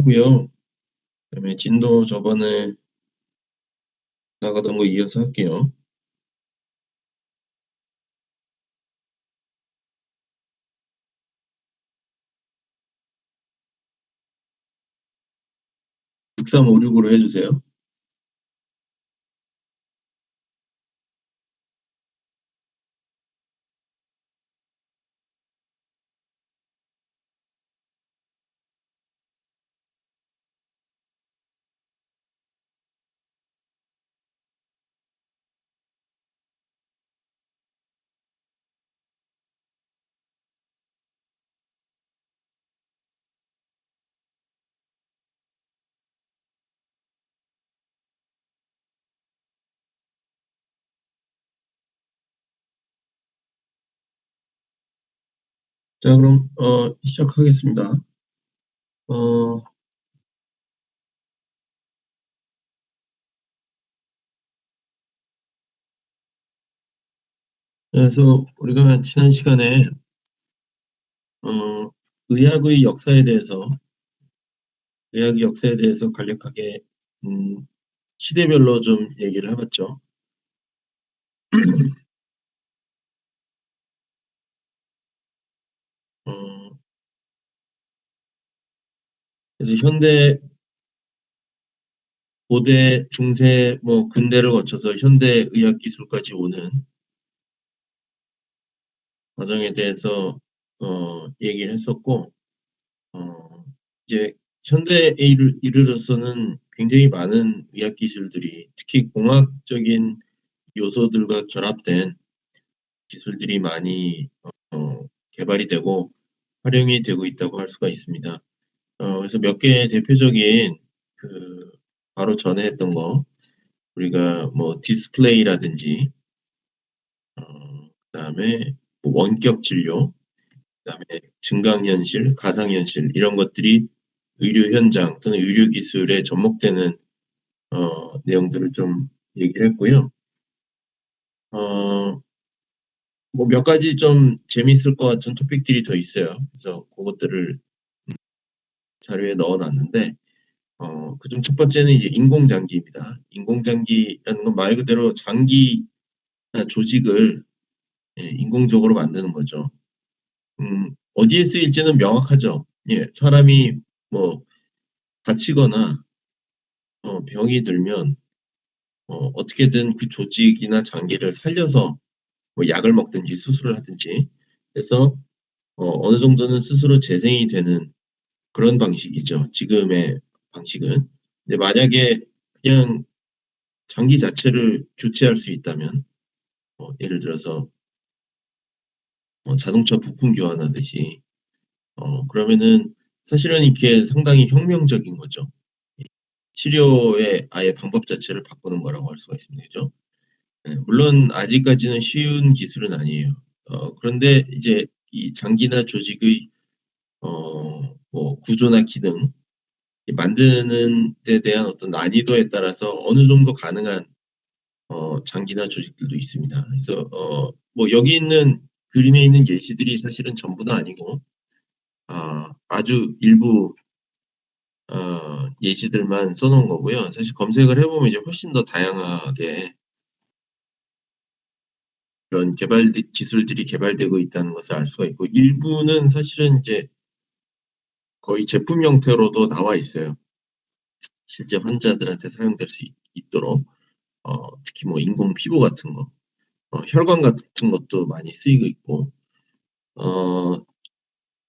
고요. 그다음에 진도 저번에 나가던 거 이어서 할게요. 육삼5 6으로 해주세요. 자, 그럼 시작하겠습니다. 어, 그래서 우리가 지난 시간에 어, 의학의 역사에 대해서 의학의 역사에 대해서 간략하게 음, 시대별로 좀 얘기를 해봤죠. 어, 그래서 현대, 고대, 중세, 뭐 근대를 거쳐서 현대 의학 기술까지 오는 과정에 대해서 얘기를 했었고, 어, 이제 현대에 이르러서는 굉장히 많은 의학 기술들이, 특히 공학적인 요소들과 결합된 기술들이 많이 개발이 되고 활용이 되고 있다고 할 수가 있습니다. 그래서 몇 개의 대표적인 그 바로 전에 했던 거, 우리가 뭐 디스플레이라든지, 그다음에 뭐 원격 진료, 그다음에 증강현실, 가상현실 이런 것들이 의료 현장 또는 의료 기술에 접목되는 내용들을 좀 얘기를 했고요. 어, 뭐 몇 가지 좀 재미있을 것 같은 토픽들이 더 있어요. 그래서 그것들을 자료에 넣어놨는데, 그중 첫 번째는 이제 인공장기입니다. 인공장기라는 건 말 그대로 장기나 조직을 인공적으로 만드는 거죠. 어디에 쓰일지는 명확하죠. 예, 사람이 뭐 다치거나 병이 들면 어떻게든 그 조직이나 장기를 살려서 뭐 약을 먹든지 수술을 하든지 해서 어느 정도는 스스로 재생이 되는 그런 방식이죠. 지금의 방식은. 근데 만약에 그냥 장기 자체를 교체할 수 있다면, 예를 들어서 자동차 부품 교환하듯이, 그러면은 사실은 이게 상당히 혁명적인 거죠. 치료의 아예 방법 자체를 바꾸는 거라고 할 수가 있습니다. 그죠? 네, 물론 아직까지는 쉬운 기술은 아니에요. 그런데 이제 이 장기나 조직의 뭐 구조나 기능 만드는 데 대한 어떤 난이도에 따라서 어느 정도 가능한 장기나 조직들도 있습니다. 그래서 뭐 여기 있는 그림에 있는 예시들이 사실은 전부는 아니고 아주 일부 예시들만 써놓은 거고요. 사실 검색을 해보면 이제 훨씬 더 다양하게 이런 기술들이 개발되고 있다는 것을 알 수가 있고, 일부는 사실은 이제 거의 제품 형태로도 나와 있어요. 실제 환자들한테 사용될 수 있도록 특히 뭐 인공 피부 같은 거, 혈관 같은 것도 많이 쓰이고 있고, 어,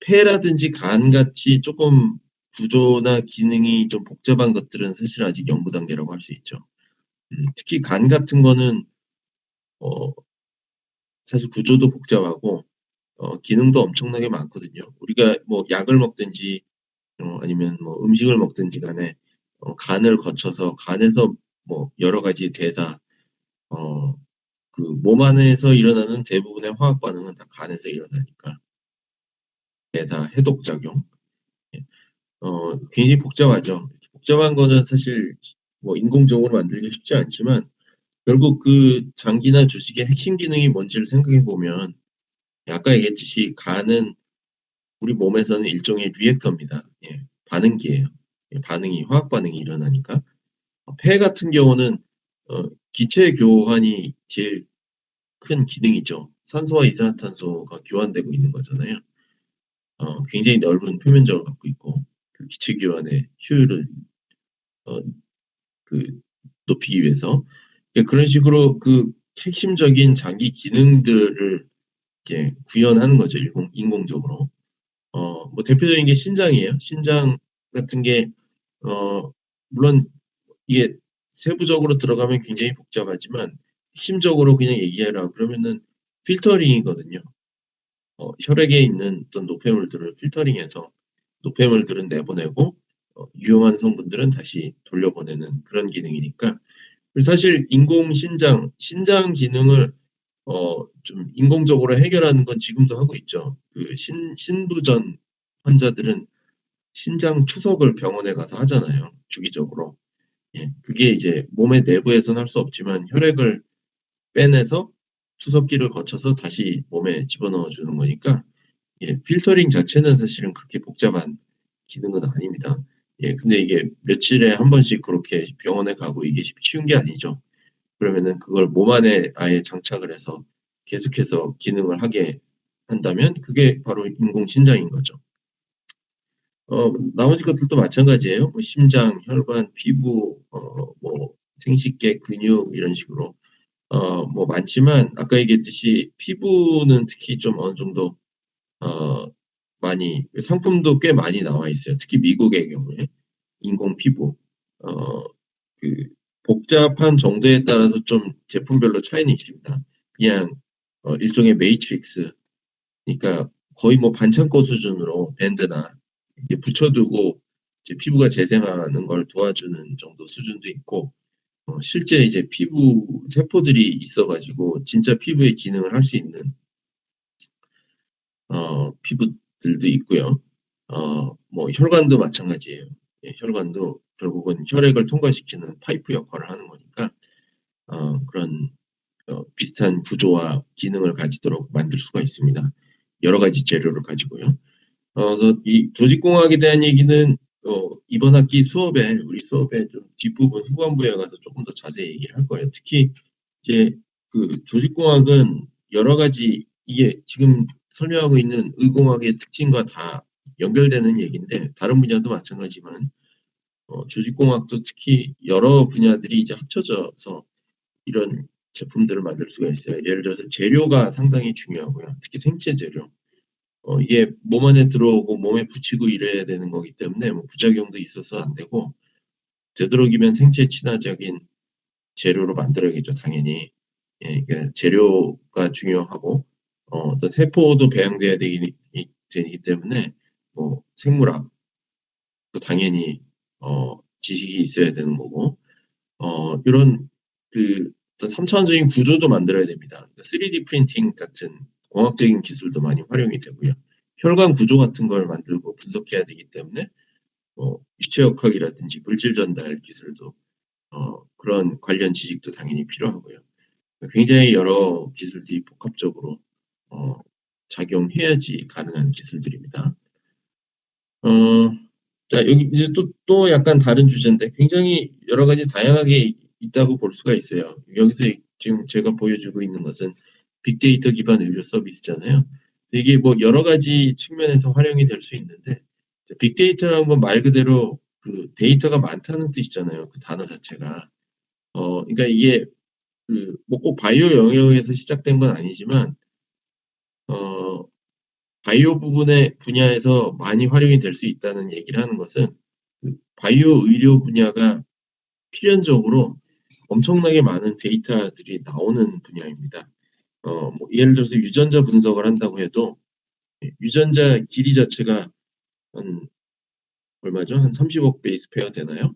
폐라든지 간 같이 조금 구조나 기능이 좀 복잡한 것들은 사실 아직 연구 단계라고 할 수 있죠. 특히 간 같은 거는 어, 사실 구조도 복잡하고 기능도 엄청나게 많거든요. 우리가 뭐 약을 먹든지 아니면 뭐 음식을 먹든지 간에 간을 거쳐서 간에서 뭐 여러 가지 대사, 어, 그 몸 안에서 일어나는 대부분의 화학 반응은 다 간에서 일어나니까 대사, 해독 작용, 예. 굉장히 복잡하죠. 복잡한 거는 사실 뭐 인공적으로 만들기 쉽지 않지만 결국 그 장기나 조직의 핵심 기능이 뭔지를 생각해 보면 아까 얘기했듯이 간은 우리 몸에서는 일종의 리액터입니다. 예, 반응기예요. 반응이 화학 반응이 일어나니까. 폐 같은 경우는 기체 교환이 제일 큰 기능이죠. 산소와 이산화탄소가 교환되고 있는 거잖아요. 굉장히 넓은 표면적을 갖고 있고 그 기체 교환의 효율을 어 그 높이기 위해서 그런 식으로 그 핵심적인 장기 기능들을 이제 구현하는 거죠, 인공적으로. 뭐 대표적인 게 신장이에요. 신장 같은 게 어 물론 이게 세부적으로 들어가면 굉장히 복잡하지만 핵심적으로 그냥 얘기해라 그러면은 필터링이거든요. 혈액에 있는 어떤 노폐물들을 필터링해서 노폐물들은 내보내고 유용한 성분들은 다시 돌려보내는 그런 기능이니까 사실 인공 신장 기능을 좀 인공적으로 해결하는 건 지금도 하고 있죠. 그 신부전 환자들은 신장 추석을 병원에 가서 하잖아요, 주기적으로. 예. 그게 이제 몸의 내부에서는 할 수 없지만 혈액을 빼내서 투석기를 거쳐서 다시 몸에 집어넣어 주는 거니까 필터링 자체는 사실은 그렇게 복잡한 기능은 아닙니다. 근데 이게 며칠에 한 번씩 그렇게 병원에 가고 이게 쉬운 게 아니죠. 그러면은 그걸 몸 안에 아예 장착을 해서 계속해서 기능을 하게 한다면 그게 바로 인공 신장인 거죠. 나머지 것들도 마찬가지예요. 뭐 심장, 혈관, 피부 뭐 생식계, 근육 이런 식으로 뭐 많지만 아까 얘기했듯이 피부는 특히 좀 어느 정도 어 많이 상품도 꽤 많이 나와 있어요. 특히 미국의 경우에 인공 피부. 어 그 복잡한 정도에 따라서 좀 제품별로 차이는 있습니다. 그냥 일종의 매트릭스 그러니까 거의 뭐 반창고 수준으로 밴드나 이렇게 붙여 두고 이제 피부가 재생하는 걸 도와주는 정도 수준도 있고 실제 이제 피부 세포들이 있어 가지고 진짜 피부의 기능을 할 수 있는 피부들도 있고요. 뭐 혈관도 마찬가지예요. 혈관도 결국은 혈액을 통과시키는 파이프 역할을 하는 거니까 그런 비슷한 구조와 기능을 가지도록 만들 수가 있습니다. 여러 가지 재료를 가지고요. 그래서 이 조직공학에 대한 얘기는 이번 학기 수업에 우리 수업의 좀 뒷부분 후반부에 가서 쪼끔 더 자세히 얘기를 할 거예요. 특히 이제 그 조직공학은 여러 가지 이게 지금 설명하고 있는 의공학의 특징과 다 연결되는 얘기인데 다른 분야도 마찬가지지만 조직공학도 특히 여러 분야들이 이제 합쳐져서 이런 제품들을 만들 수가 있어요. 예를 들어서 재료가 상당히 중요하고요. 특히 생체 재료. 이게 몸 안에 들어오고 몸에 붙이고 이래야 되는 거기 때문에 뭐 부작용도 있어서 안 되고 되도록이면 생체 친화적인 재료로 만들어야겠죠 당연히. 그러니까 재료가 중요하고 어떤 세포도 배양돼야 되기 때문에 뭐 생물학도 당연히 지식이 있어야 되는 거고 요런 그 어떤 3 차원적인 구조도 만들어야 됩니다. 그러니까 3D 프린팅 같은 공학적인 기술도 많이 활용이 되고요. 혈관 구조 같은 걸 만들고 분석해야 되기 때문에 유체역학이라든지 물질 전달 기술도 그런 관련 지식도 당연히 필요하고요. 굉장히 여러 기술들이 복합적으로 어 작용해야지 가능한 기술들입니다. 어 자 여기 이제 또 약간 다른 주제인데 굉장히 여러 가지 다양하게 있다고 볼 수가 있어요. 여기서 지금 제가 보여주고 있는 것은 빅데이터 기반 의료 서비스잖아요. 이게 뭐 여러 가지 측면에서 활용이 될 수 있는데 빅데이터라는 건 말 그대로 그 데이터가 많다는 뜻이잖아요, 그 단어 자체가. 그러니까 이게 그 뭐 꼭 바이오 영역에서 시작된 건 아니지만 어 바이오 부분의 분야에서 많이 활용이 될 수 있다는 얘기를 하는 것은 그 바이오 의료 분야가 필연적으로 엄청나게 많은 데이터들이 나오는 분야입니다. 뭐 예를 들어서 유전자 분석을 한다고 해도 유전자 길이 자체가 한 얼마죠? 한 30억 베이스 페어 되나요?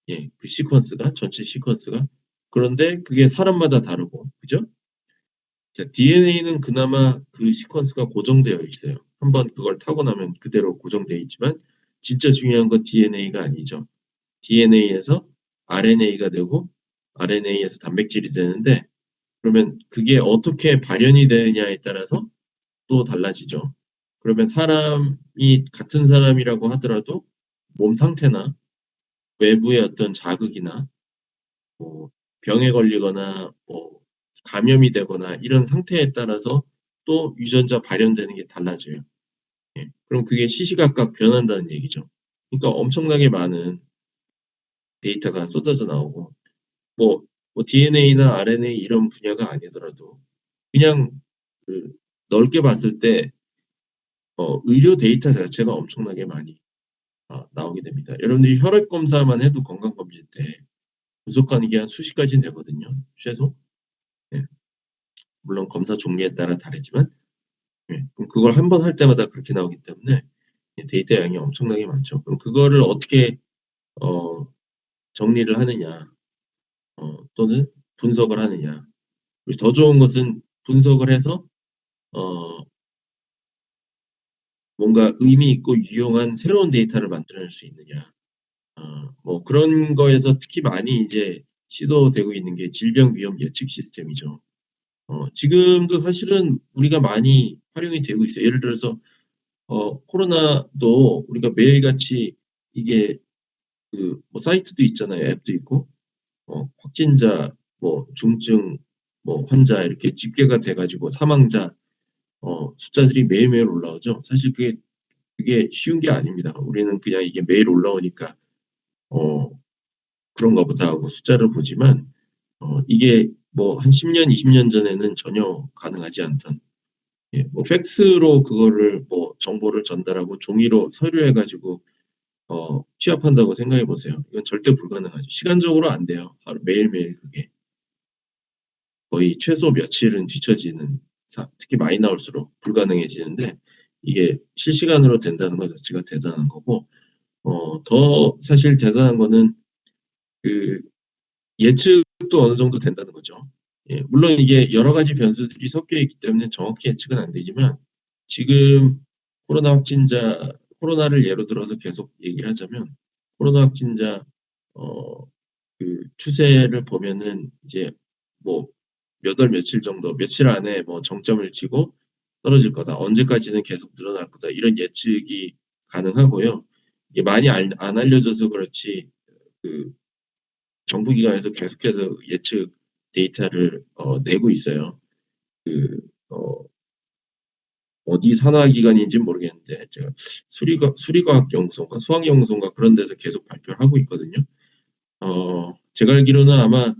그 시퀀스가 전체 시퀀스가. 그런데 그게 사람마다 다르고 그죠? 자 DNA는 그나마 그 시퀀스가 고정되어 있어요. 한번 그걸 타고 나면 그대로 고정되어 있지만 진짜 중요한 건 DNA가 아니죠. DNA에서 RNA가 되고 RNA에서 단백질이 되는데 그러면 그게 어떻게 발현이 되느냐에 따라서 또 달라지죠. 그러면 사람이 같은 사람이라고 하더라도 몸 상태나 외부의 어떤 자극이나 뭐 병에 걸리거나 뭐 감염이 되거나 이런 상태에 따라서 또 유전자 발현되는 게 달라져요. 예. 그럼 그게 시시각각 변한다는 얘기죠. 그러니까 엄청나게 많은 데이터가 쏟아져 나오고 뭐 DNA나 RNA 이런 분야가 아니더라도 그냥 그 넓게 봤을 때 의료 데이터 자체가 엄청나게 많이 나오게 됩니다. 여러분들이 혈액 검사만 해도 건강 검진 때 분석하는 게 한 수십 가지는 되거든요, 최소. 예. 물론 검사 종류에 따라 다르지만 그럼 그걸 한 번 할 때마다 그렇게 나오기 때문에 데이터 양이 엄청나게 많죠. 그럼 그거를 어떻게 어 정리를 하느냐 또는 분석을 하느냐. 그리고 더 좋은 것은 분석을 해서 어 뭔가 의미 있고 유용한 새로운 데이터를 만들어낼 수 있느냐. 뭐 그런 거에서 특히 많이 이제 시도되고 있는 게 질병 위험 예측 시스템이죠. 지금도 사실은 우리가 많이 활용이 되고 있어요. 예를 들어서 코로나도 우리가 매일같이 이게 뭐 사이트도 있잖아요. 앱도 있고 확진자 뭐 중증 뭐 환자 이렇게 집계가 돼 가지고 사망자 숫자들이 매일매일 올라오죠. 사실 그게 쉬운 게 아닙니다. 우리는 그냥 이게 매일 올라오니까 어 '그런가 보다.' 하고 숫자를 보지만 이게 뭐 한 10년 20년 전에는 전혀 가능하지 않던 뭐 팩스로 그거를 뭐 정보를 전달하고 종이로 서류해 가지고 취합한다고 생각해 보세요. 이건 절대 불가능하죠. 시간적으로 안 돼요. 하루 매일매일 그게. 거의 최소 며칠은 뒤처지는 특히 많이 나올수록 불가능해지는데 이게 실시간으로 된다는 것 자체가 대단한 거고 더 사실 대단한 거는 그 예측도 어느 정도 된다는 거죠. 예. 물론 이게 여러 가지 변수들이 섞여 있기 때문에 정확히 예측은 안 되지만 지금 코로나 확진자 코로나를 예로 들어서 계속 얘기를 하자면 코로나 확진자 어 추세를 보면은 이제 뭐 몇 월 며칠 정도 며칠 안에 뭐 정점을 치고 떨어질 거다. 언제까지는 계속 늘어날 거다. 이런 예측이 가능하고요. 이게 많이 안 알려져서 그렇지 그 정부 기관에서 계속해서 예측 데이터를 내고 있어요. 그 어 어디 산하 기관인지는 모르겠는데 제가 수리과학 연구소인가 수학 연구소인가 그런 데서 계속 발표를 하고 있거든요. 제가 알기로는 아마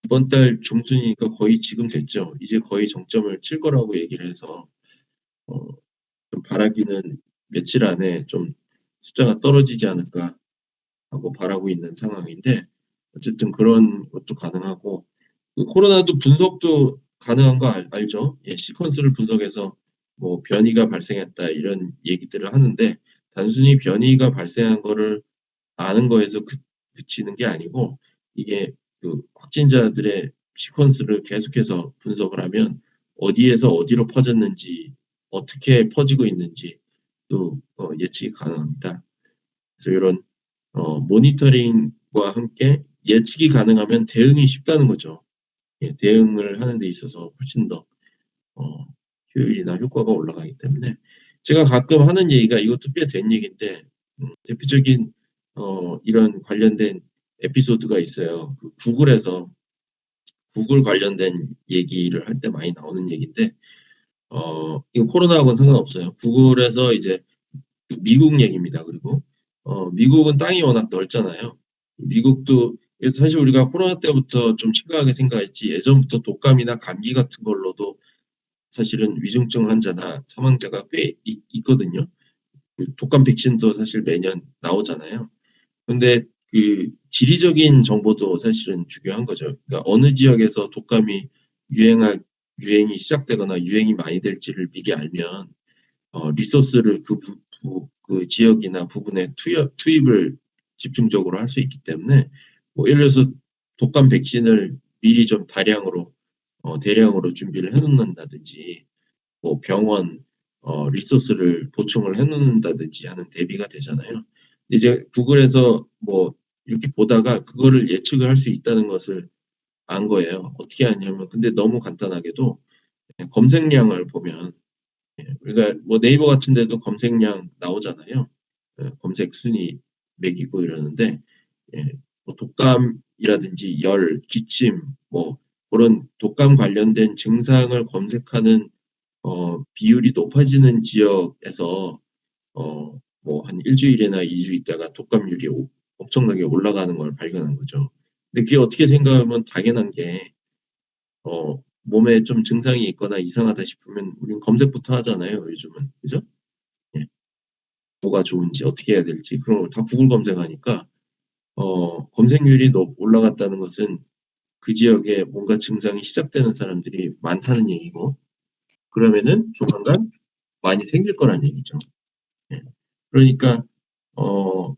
이번 달 중순이니까 거의 지금 됐죠. 이제 거의 정점을 칠 거라고 얘기를 해서 어 좀 바라기는 며칠 안에 좀 숫자가 떨어지지 않을까 하고 바라고 있는 상황인데 어쨌든 그런 것도 가능하고 코로나도 분석도 가능한 거 알죠? 예 시퀀스를 분석해서 뭐 변이가 발생했다 이런 얘기들을 하는데 단순히 변이가 발생한 거를 아는 거에서 그치는 게 아니고 이게 확진자들의 시퀀스를 계속해서 분석을 하면 어디에서 어디로 퍼졌는지 어떻게 퍼지고 있는지 또 예측이 가능합니다. 그래서 이런 모니터링과 함께 예측이 가능하면 대응이 쉽다는 거죠. 예 대응을 하는 데 있어서 훨씬 더 어 효율이나 효과가 올라가기 때문에 제가 가끔 하는 얘기가 이것도 꽤 된 얘기인데 대표적인 이런 관련된 에피소드가 있어요. 구글 관련된 얘기를 할 때 많이 나오는 얘기인데 이거 코로나하고는 상관없어요. 구글에서 이제 미국 얘기입니다. 그리고 미국은 땅이 워낙 넓잖아요. 미국도 그래서 사실 우리가 코로나 때부터 좀 심각하게 생각했지 예전부터 독감이나 감기 같은 걸로도 사실은 위중증 환자나 사망자가 꽤 있거든요. 독감 백신도 사실 매년 나오잖아요. 근데 지리적인 정보도 사실은 중요한 거죠. 그러니까 어느 지역에서 독감이 유행할 유행이 시작되거나 유행이 많이 될지를 미리 알면 리소스를 그 지역이나 부분에 투입을 집중적으로 할 수 있기 때문에 뭐 예를 들어서 독감 백신을 미리 좀 대량으로 준비를 해 놓는다든지 뭐 병원 리소스를 보충을 해 놓는다든지 하는 대비가 되잖아요. 이제 구글에서 뭐 이렇게 보다가 그거를 예측을 할 수 있다는 것을 안 거예요. 어떻게 아냐면 근데 너무 간단하게도 그냥 검색량을 보면 우리가 뭐 네이버 같은 데도 검색량 나오잖아요. 검색 순위 매기고 이러는데 예. 뭐 독감이라든지 열, 기침 뭐 그런 독감 관련된 증상을 검색하는 비율이 높아지는 지역에서 뭐 한 1주일이나 2주 있다가 독감률이 엄청나게 올라가는 걸 발견한 거죠. 근데 그게 어떻게 생각하면 당연한 게 몸에 좀 증상이 있거나 이상하다 싶으면 우린 검색부터 하잖아요, 요즘은. 그죠? 예. 뭐가 좋은지 어떻게 해야 될지 그런 걸 다 구글 검색하니까 검색률이 올라갔다는 것은 그 지역에 뭔가 증상이 시작되는 사람들이 많다는 얘기고 그러면은 조만간 많이 생길 거란 얘기죠. 예. 그러니까 어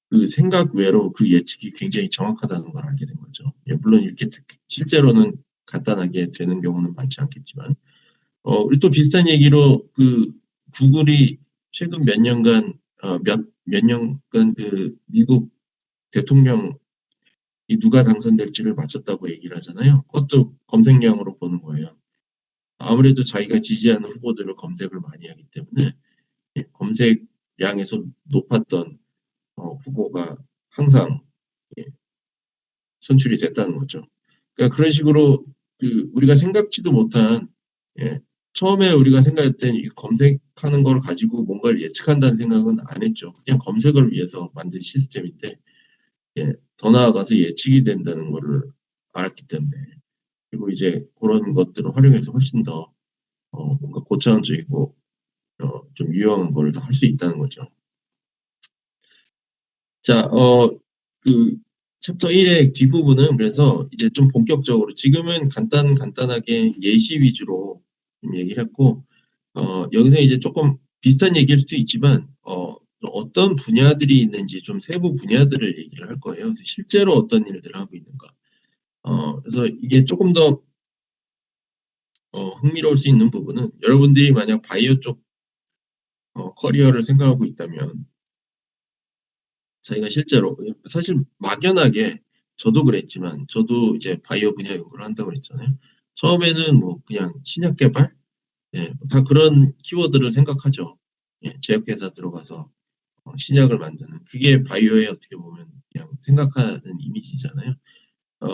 그 생각 외로 그 예측이 굉장히 정확하다는 걸 알게 된 거죠. 예, 물론 이렇게 실제로는 간단하게 되는 경우는 많지 않겠지만 우리 또 비슷한 얘기로 그 구글이 최근 몇 년간 몇 년간 그 미국 대통령이 누가 당선될지를 맞췄다고 얘기를 하잖아요. 그것도 검색량으로 보는 거예요. 아무래도 자기가 지지하는 후보들을 검색을 많이 하기 때문에 예, 검색량에서 높았던 후보가 항상 예, 선출이 됐다는 거죠. 그러니까 그런 식으로 그 우리가 생각지도 못한 예, 처음에 우리가 생각했던 이 검색하는 걸 가지고 뭔가를 예측한다는 생각은 안 했죠. 그냥 검색을 위해서 만든 시스템인데 예, 더 나아가서 예측이 된다는 거를 알았기 때문에 그리고 이제 그런 것들을 활용해서 훨씬 더 뭔가 고차원적이고 좀 유용한 걸 더 할 수 있다는 거죠. 자, 그 챕터 1의 뒷부분은 그래서 이제 좀 본격적으로 지금은 간단하게 예시 위주로 좀 얘기를 했고 여기서 이제 조금 비슷한 얘기일 수도 있지만 어떤 분야들이 있는지 좀 세부 분야들을 얘기를 할 거예요. 그래서 실제로 어떤 일들을 하고 있는가. 그래서 이게 조금 더 흥미로울 수 있는 부분은 여러분들이 만약 바이오 쪽 커리어를 생각하고 있다면 자기가 실제로 사실 막연하게 저도 그랬지만 저도 이제 바이오 분야 연구를 한다고 그랬잖아요. 처음에는 뭐 그냥 신약 개발 예, 다 그런 키워드를 생각하죠. 예, 제약회사 들어가서 신약을 만드는 그게 바이오의 어떻게 보면 그냥 생각하는 이미지잖아요.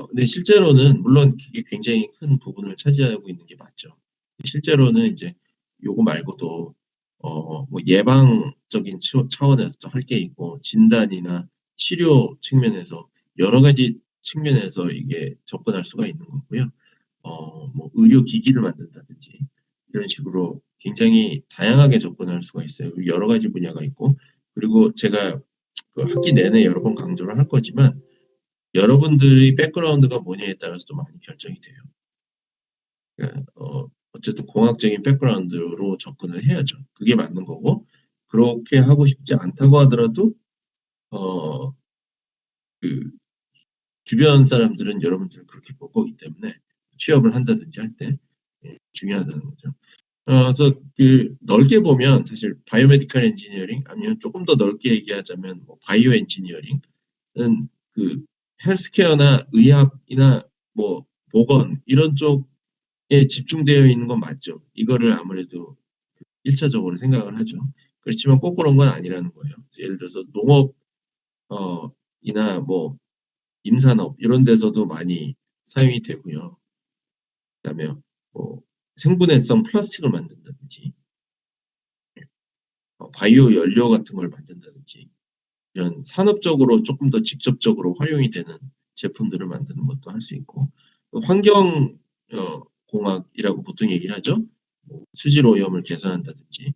근데 실제로는 물론 그게 굉장히 큰 부분을 차지하고 있는 게 맞죠. 실제로는 이제 요거 말고도 뭐 예방적인 차원에서도 할 게 있고 진단이나 치료 측면에서 여러 가지 측면에서 이게 접근할 수가 있는 거고요. 뭐 의료기기를 만든다든지 이런 식으로 굉장히 다양하게 접근할 수가 있어요. 여러 가지 분야가 있고 그리고 제가 그 학기 내내 여러 번 강조를 할 거지만 여러분들의 백그라운드가 뭐냐에 따라서도 많이 결정이 돼요. 그러니까 어쨌든 공학적인 백그라운드로 접근을 해야죠. 그게 맞는 거고 그렇게 하고 싶지 않다고 하더라도 어 그 주변 사람들은 여러분들을 그렇게 볼 거기 때문에 취업을 한다든지 할 때 예 중요하다는 거죠. 그래서 그 넓게 보면 사실 바이오메디컬 엔지니어링 아니면 쪼끔 더 넓게 얘기하자면 뭐 바이오 엔지니어링은 그 헬스케어나 의학이나 뭐 보건 이런 쪽에 집중되어 있는 건 맞죠. 이거를 아무래도 그 1차적으로 생각을 하죠. 그렇지만 꼭 그런 건 아니라는 거예요. 예를 들어서 농업 이나 뭐 임산업 이런 데서도 많이 사용이 되고요. 그다음에 뭐 생분해성 플라스틱을 만든다든지 바이오 연료 같은 걸 만든다든지 이런 산업적으로 쪼끔 더 직접적으로 활용이 되는 제품들을 만드는 것도 할 수 있고 환경 공학이라고 보통 얘기를 하죠. 뭐 수질 오염을 개선한다든지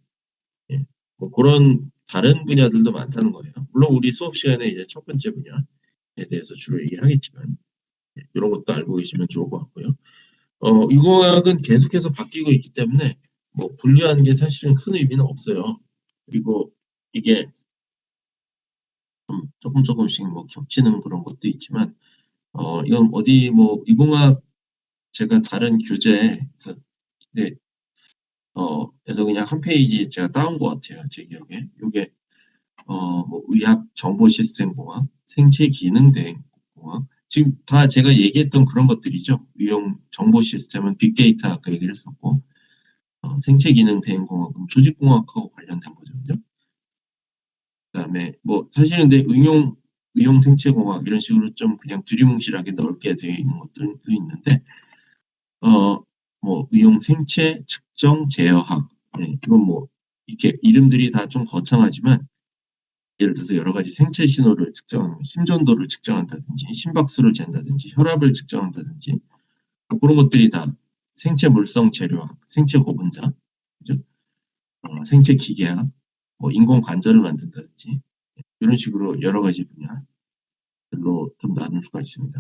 예. 뭐 고런 다른 분야들도 많다는 거예요. 물론 우리 수업 시간에 이제 첫 번째 분야에 대해서 주로 얘기를 하겠지만 예 요런 것도 알고 계시면 좋을 것 같고요. 인공화학은 계속해서 바뀌고 있기 때문에 뭐 분류하는 게 사실은 큰 의미는 없어요. 그리고 이게 조금씩 뭐 겹치는 그런 것도 있지만 이건 어디 뭐 인공화학 제가 다른 교재에서 네 에서 그냥 한 페이지 제가 따온 것 같아요, 제 기억에. 요게 뭐 의학 정보 시스템 공학, 생체 기능 대행 공학 지금 다 제가 얘기했던 그런 것들이죠. 의용 정보 시스템은 빅데이터 아까 얘기를 했었고 생체 기능 대행 공학은 조직 공학하고 관련된 거죠. 그죠? 그다음에 뭐 사실은 근데 응용 의용 생체공학 이런 식으로 좀 그냥 두리뭉실하게 넓게 되어 있는 것들도 있는데 뭐 의용 생체 측정 제어학 이건 뭐 이렇게 이름들이 다 좀 거창하지만 예를 들어서 여러 가지 생체 신호를 측정하는 심전도를 측정한다든지 심박수를 잰다든지 혈압을 측정한다든지 뭐 그런 것들이 다 생체 물성 재료학, 생체 고분자, 그죠? 생체 기계학, 뭐 인공 관절을 만든다든지 이런 식으로 여러 가지 분야들로 좀 나눌 수가 있습니다.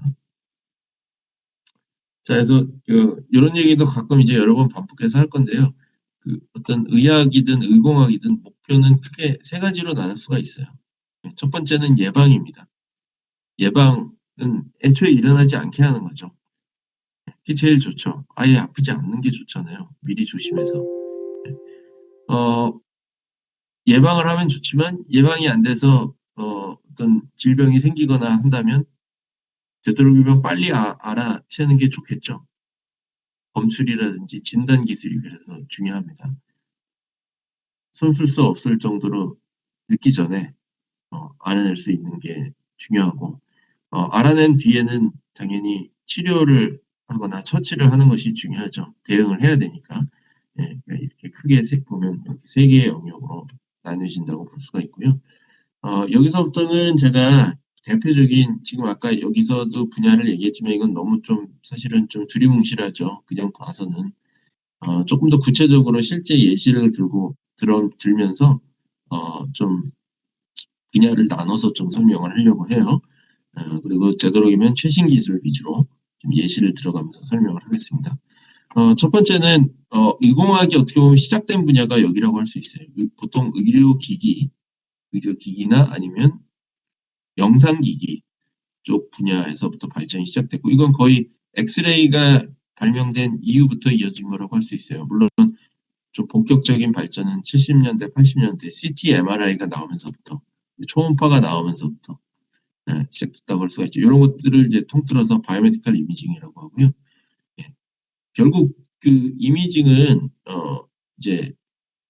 자, 그래서 이런 얘기도 가끔 이제 여러 번 반복해서 할 건데요. 어떤 의학이든 의공학이든 목표는 크게 세 가지로 나눌 수가 있어요. 첫 번째는 예방입니다. 예방은 애초에 일어나지 않게 하는 거죠. 그게 제일 좋죠. 아예 아프지 않는 게 좋잖아요. 미리 조심해서. 어, 예방을 하면 좋지만 예방이 안 돼서 어떤 질병이 생기거나 한다면 되도록이면 빨리 알아채는 게 좋겠죠. 검출이라든지 진단 기술이 그래서 중요합니다. 손 쓸 수 없을 정도로 늦기 전에 알아낼 수 있는 게 중요하고 알아낸 뒤에는 당연히 치료를 하거나 처치를 하는 것이 중요하죠. 대응을 해야 되니까. 예, 그러니까 이렇게 크게 보면 이렇게 세 개의 영역으로 나뉘어진다고 볼 수가 있고요. 여기서부터는 제가 대표적인 지금 아까 여기서도 분야를 얘기했지만 이건 너무 좀 사실은 좀 두리뭉실하죠. 그냥 봐서는. 조금 더 구체적으로 실제 예시를 들면서 좀 분야를 나눠서 좀 설명을 하려고 해요. 그리고 되도록이면 최신 기술 위주로 좀 예시를 들어가면서 설명을 하겠습니다. 첫 번째는 의공학이 어떻게 보면 시작된 분야가 여기라고 할 수 있어요. 보통 의료기기나 아니면 영상기기 쪽 분야에서부터 발전이 시작됐고 이건 거의 엑스레이가 발명된 이후부터 이어진 거라고 할 수 있어요. 물론 좀 본격적인 발전은 70년대, 80년대 CT, MRI가 나오면서부터 초음파가 나오면서부터 시작됐다고 할 수가 있죠. 이런 것들을 이제 통틀어서 바이오메디컬 이미징이라고 하고요. 예. 결국 그 이미징은 이제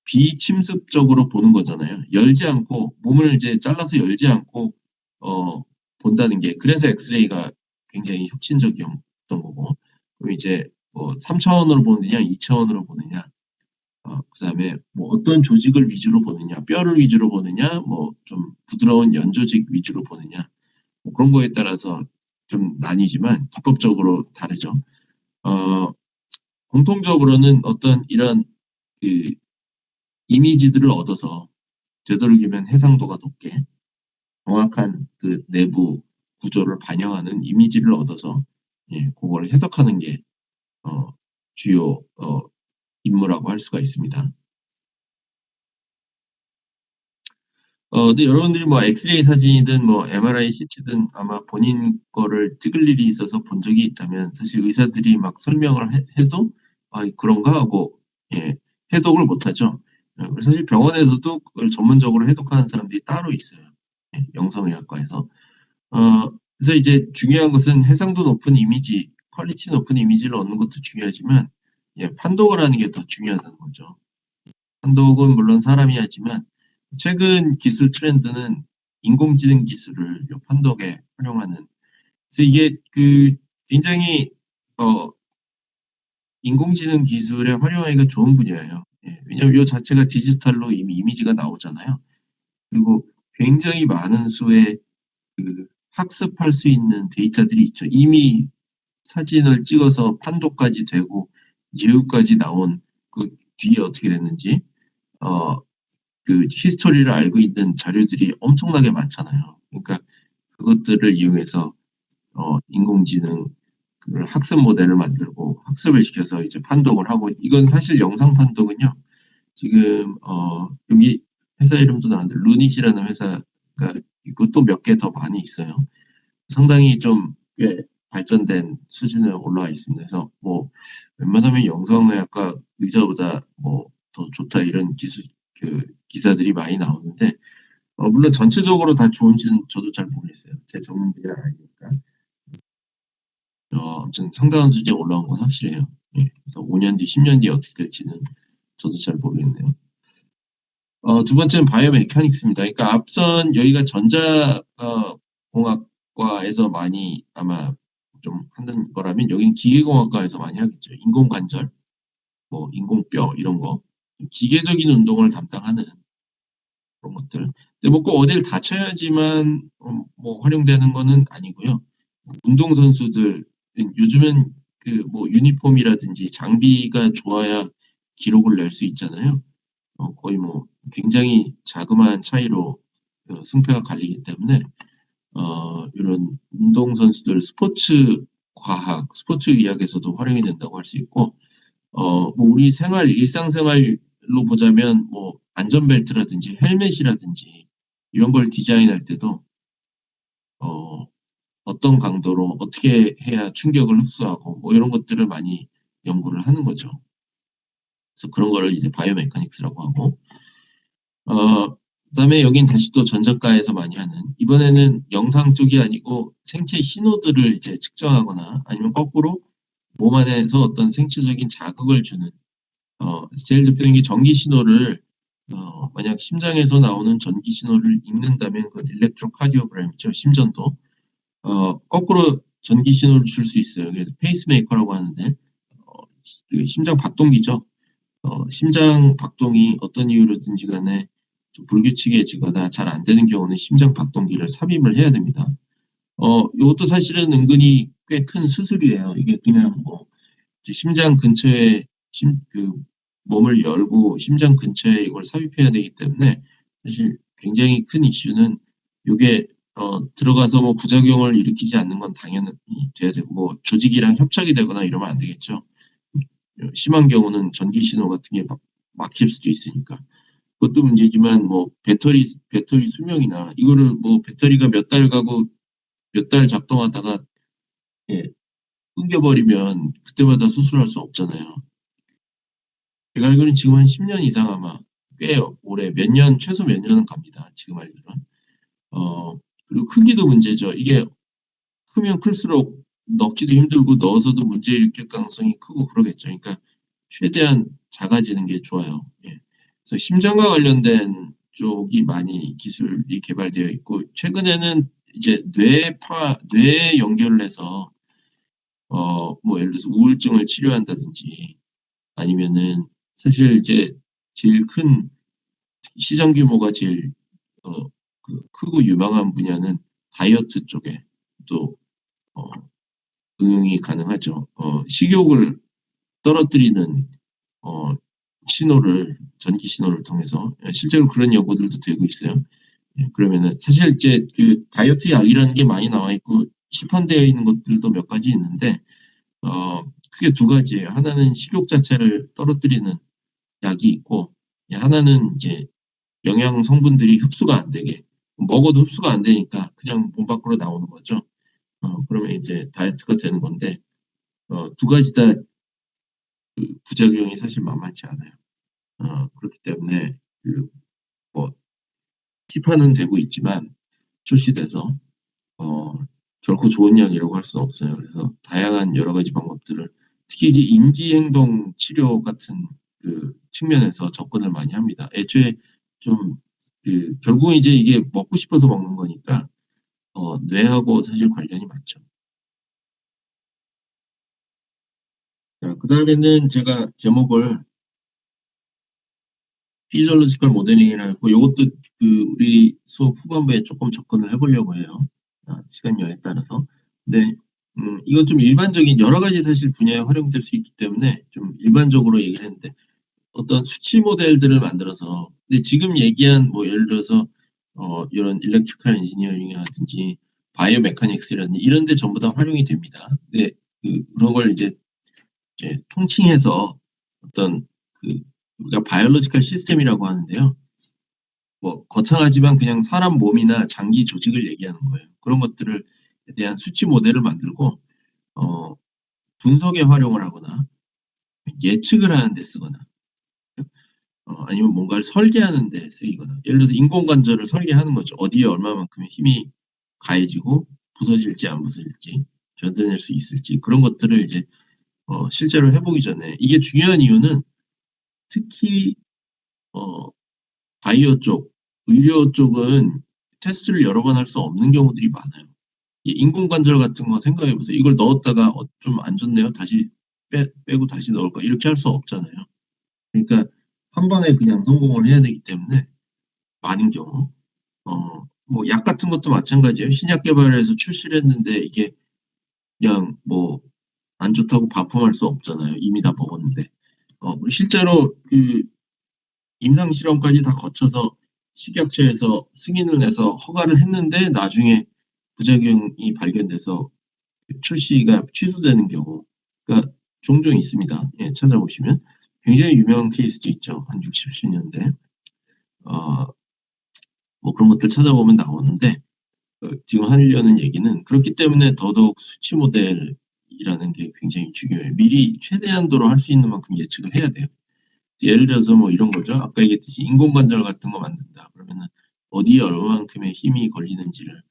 비침습적으로 보는 거잖아요. 열지 않고 몸을 이제 잘라서 열지 않고 본다는 게 그래서 엑스레이가 굉장히 혁신적이었던 거고 그럼 이제 뭐 3차원으로 보느냐 2차원으로 보느냐 그다음에 뭐 어떤 조직을 위주로 보느냐 뼈를 위주로 보느냐 뭐 좀 부드러운 연조직 위주로 보느냐 뭐 그런 거에 따라서 좀 나뉘지만 기법적으로 다르죠. 공통적으로는 어떤 이런 그 이미지들을 얻어서 되도록이면 해상도가 높게 정확한 그 내부 구조를 반영하는 이미지를 얻어서 그걸 해석하는 게 주요 임무라고 할 수가 있습니다. 근데 여러분들이 뭐 엑스레이 사진이든 뭐 MRI CT든 아마 본인 거를 찍을 일이 있어서 본 적이 있다면 사실 의사들이 막 설명을 해도 그런가 하고 해독을 못하죠. 그래서 사실 병원에서도 그걸 전문적으로 해독하는 사람들이 따로 있어요. 영상의학과에서. 그래서 이제 중요한 것은 해상도 높은 이미지, 퀄리티 높은 이미지를 얻는 것도 중요하지만 판독을 하는 게 더 중요하다는 거죠. 판독은 물론 사람이 하지만 최근 기술 트렌드는 인공지능 기술을 요 판독에 활용하는 그래서 이게 굉장히 인공지능 기술에 활용하기가 좋은 분야예요. 왜냐하면 이 자체가 디지털로 이미 이미지가 나오잖아요. 그리고 굉장히 많은 수의 학습할 수 있는 데이터들이 있죠. 이미 사진을 찍어서 판독까지 되고 예후까지 나온 그 뒤에 어떻게 됐는지 히스토리를 알고 있는 자료들이 엄청나게 많잖아요. 그러니까 그것들을 이용해서 인공지능 학습 모델을 만들고 학습을 시켜서 이제 판독을 하고 이건 사실 영상 판독은요. 지금 여기 회사 이름도 나왔는데 루닛이라는 회사가 있고 또 몇 개 더 많이 있어요. 상당히 좀 꽤 발전된 수준에 올라와 있습니다. 그래서 뭐 웬만하면 영상의학과 의사보다 뭐 더 좋다 이런 기사들이 많이 나오는데 물론 전체적으로 다 좋은지는 저도 잘 모르겠어요. 제 전문 분야 아니니까. 아무튼 상당한 수준에 올라온 건 확실해요. 그래서 5년 뒤, 10년 뒤에 어떻게 될지는 저도 잘 모르겠네요. 두 번째는 바이오메카닉스입니다. 그러니까 앞선 여기가 전자 공학과에서 많이 아마 좀 하는 거라면 여기는 기계공학과에서 많이 하겠죠. 인공관절, 뭐 인공뼈 이런 거. 기계적인 운동을 담당하는 그런 것들. 근데 뭐 꼭 어딜 다쳐야지만 뭐 활용되는 거는 아니고요. 운동선수들 요즘은 그 뭐 유니폼이라든지 장비가 좋아야 기록을 낼 수 있잖아요. 거의 뭐 굉장히 자그마한 차이로 승패가 갈리기 때문에 이런 운동선수들 스포츠 과학, 스포츠 의학에서도 활용이 된다고 할 수 있고 뭐 우리 일상생활로 보자면 뭐 안전벨트라든지 헬멧이라든지 이런 걸 디자인할 때도 어 어떤 강도로 어떻게 해야 충격을 흡수하고 뭐 이런 것들을 많이 연구를 하는 거죠. 그래서 그런 거를 이제 바이오메카닉스라고 하고 그다음에 여긴 다시 또 전자과에서 많이 하는 이번에는 영상 쪽이 아니고 생체 신호들을 이제 측정하거나 아니면 거꾸로 몸 안에서 어떤 생체적인 자극을 주는 제일 대표적인 게 전기 신호를 만약 심장에서 나오는 전기 신호를 읽는다면 그건 일렉트로카디오그램이죠. 심전도. 거꾸로 전기 신호를 줄 수 있어요. 그래서 페이스메이커라고 하는데 그 심장 박동기죠. 심장 박동이 어떤 이유로든지 간에 좀 불규칙해지거나 잘 안 되는 경우는 심장 박동기를 삽입을 해야 됩니다. 이것도 사실은 은근히 꽤 큰 수술이에요. 이게 그냥 뭐 심장 근처에 그 몸을 열고 심장 근처에 이걸 삽입해야 되기 때문에 사실 굉장히 큰 이슈는 요게 들어가서 뭐 부작용을 일으키지 않는 건 당연히 돼야 되고 뭐 조직이랑 협착이 되거나 이러면 안 되겠죠. 심한 경우는 전기 신호 같은 게 막힐 수도 있으니까. 그것도 문제지만 뭐 배터리 수명이나 이거를 뭐 배터리가 몇 달 가고 몇 달 작동하다가 예, 끊겨버리면 그때마다 수술할 수 없잖아요. 제가 알기로는 지금 한 10년 이상 아마 꽤 오래 최소 몇 년은 갑니다. 지금 알기로는. 그리고 크기도 문제죠. 이게 크면 클수록 넣기도 힘들고 넣어서도 문제 일으킬 가능성이 크고 그러겠죠. 그러니까 최대한 작아지는 게 좋아요. 예. 그래서 심장과 관련된 쪽이 많이 기술이 개발되어 있고 최근에는 이제 뇌에 연결을 해서 뭐 예를 들어서 우울증을 치료한다든지 아니면은 사실 이제 제일 큰 시장 규모가 제일 크고 유망한 분야는 다이어트 쪽에 또 어, 응용이 가능하죠. 식욕을 떨어뜨리는 어, 전기 신호를 통해서 실제로 그런 연구들도 되고 있어요. 예, 그러면은 사실 이제 그 다이어트 약이라는 게 많이 나와 있고 시판되어 있는 것들도 몇 가지 있는데 크게 두 가지예요. 하나는 식욕 자체를 떨어뜨리는 약이 있고 하나는 이제 영양 성분들이 흡수가 안 되게 먹어도 흡수가 안 되니까 그냥 몸 밖으로 나오는 거죠. 그러면 이제 다이어트가 되는 건데 두 가지 다 그 부작용이 사실 만만치 않아요. 그렇기 때문에 그뭐 시판은 되고 있지만 출시돼서 어, 결코 좋은 약이라고 할 수는 없어요. 그래서 다양한 여러 가지 방법들을 특히 이제 인지행동 치료 같은 그 측면에서 접근을 많이 합니다. 애초에 좀 결국은 이제 이게 먹고 싶어서 먹는 거니까 뇌하고 사실 관련이 많죠. 자, 그다음에는 제가 제목을 피지올로지컬 모델링이라 고 이것도 우리 수업 후반부에 조금 접근을 해보려고 해요. 시간 여에 따라서. 근데 이건 좀 일반적인 여러 가지 사실 분야에 활용될 수 있기 때문에 좀 일반적으로 얘기를 했는데 어떤 수치 모델들을 만들어서 근데 지금 얘기한 뭐 예를 들어서 이런 일렉트리컬 엔지니어링이라든지 바이오 메카닉스라든지 이런 데 전부 다 활용이 됩니다. 근데 그런 걸 이제 통칭해서 어떤 우리가 바이올로지컬 시스템이라고 하는데요. 뭐 거창하지만 그냥 사람 몸이나 장기 조직을 얘기하는 거예요. 그런 것들을 대한 수치 모델을 만들고 분석에 활용을 하거나 예측을 하는 데 쓰거나 아니면 뭔가를 설계하는 데 쓰이거나 예를 들어서 인공관절을 설계하는 거죠. 어디에 얼마만큼의 힘이 가해지고 부서질지 안 부서질지 견뎌낼 수 있을지 그런 것들을 이제 실제로 해보기 전에 이게 중요한 이유는 특히 어, 바이오 쪽, 의료 쪽은 테스트를 여러 번 할 수 없는 경우들이 많아요. 이 인공관절 같은 거 생각해 보세요. 이걸 넣었다가 좀 안 좋네요. 다시 빼고 다시 넣을까 이렇게 할 수 없잖아요. 그러니까 한 번에 그냥 성공을 해야 되기 때문에 많은 경우 뭐 약 같은 것도 마찬가지예요. 신약 개발을 해서 출시를 했는데 이게 그냥 뭐 안 좋다고 반품할 수 없잖아요. 이미 다 먹었는데. 실제로 그 임상 실험까지 다 거쳐서 식약처에서 승인을 내서 허가를 했는데 나중에 부작용이 발견돼서 출시가 취소되는 경우가 종종 있습니다. 예, 찾아보시면 굉장히 유명한 케이스도 있죠. 한 60-70 년대. 어 뭐 그런 것들 찾아보면 나오는데 지금 하려는 얘기는 그렇기 때문에 더더욱 수치 모델이라는 게 굉장히 중요해요. 미리 최대한도로 할 수 있는 만큼 예측을 해야 돼요. 예를 들어서 뭐 이런 거죠. 아까 얘기했듯이 인공관절 같은 거 만든다 그러면은 어디에 얼마만큼의 힘이 걸리는지를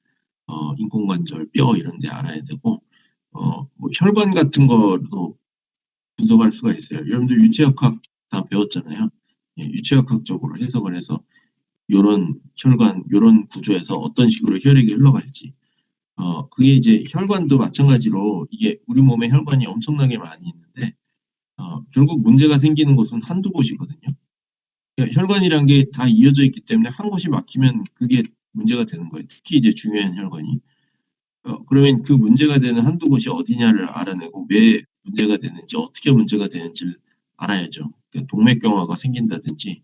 인공관절, 뼈 이런 데 알아야 되고 뭐 혈관 같은 거도 분석할 수가 있어요. 여러분들 유체역학 다 배웠잖아요. 예, 유체역학적으로 해석을 해서 요런 혈관, 요런 구조에서 어떤 식으로 혈액이 흘러갈지. 그게 이제 혈관도 마찬가지로 이게 우리 몸에 혈관이 엄청나게 많이 있는데 결국 문제가 생기는 곳은 한두 곳이거든요. 그러니까 혈관이란 게 다 이어져 있기 때문에 한 곳이 막히면 그게 문제가 되는 거예요. 특히 이제 중요한 혈관이. 그러면 그 문제가 되는 한두 곳이 어디냐를 알아내고 왜 문제가 되는지, 어떻게 문제가 되는지를 알아야죠. 그러니까 동맥경화가 생긴다든지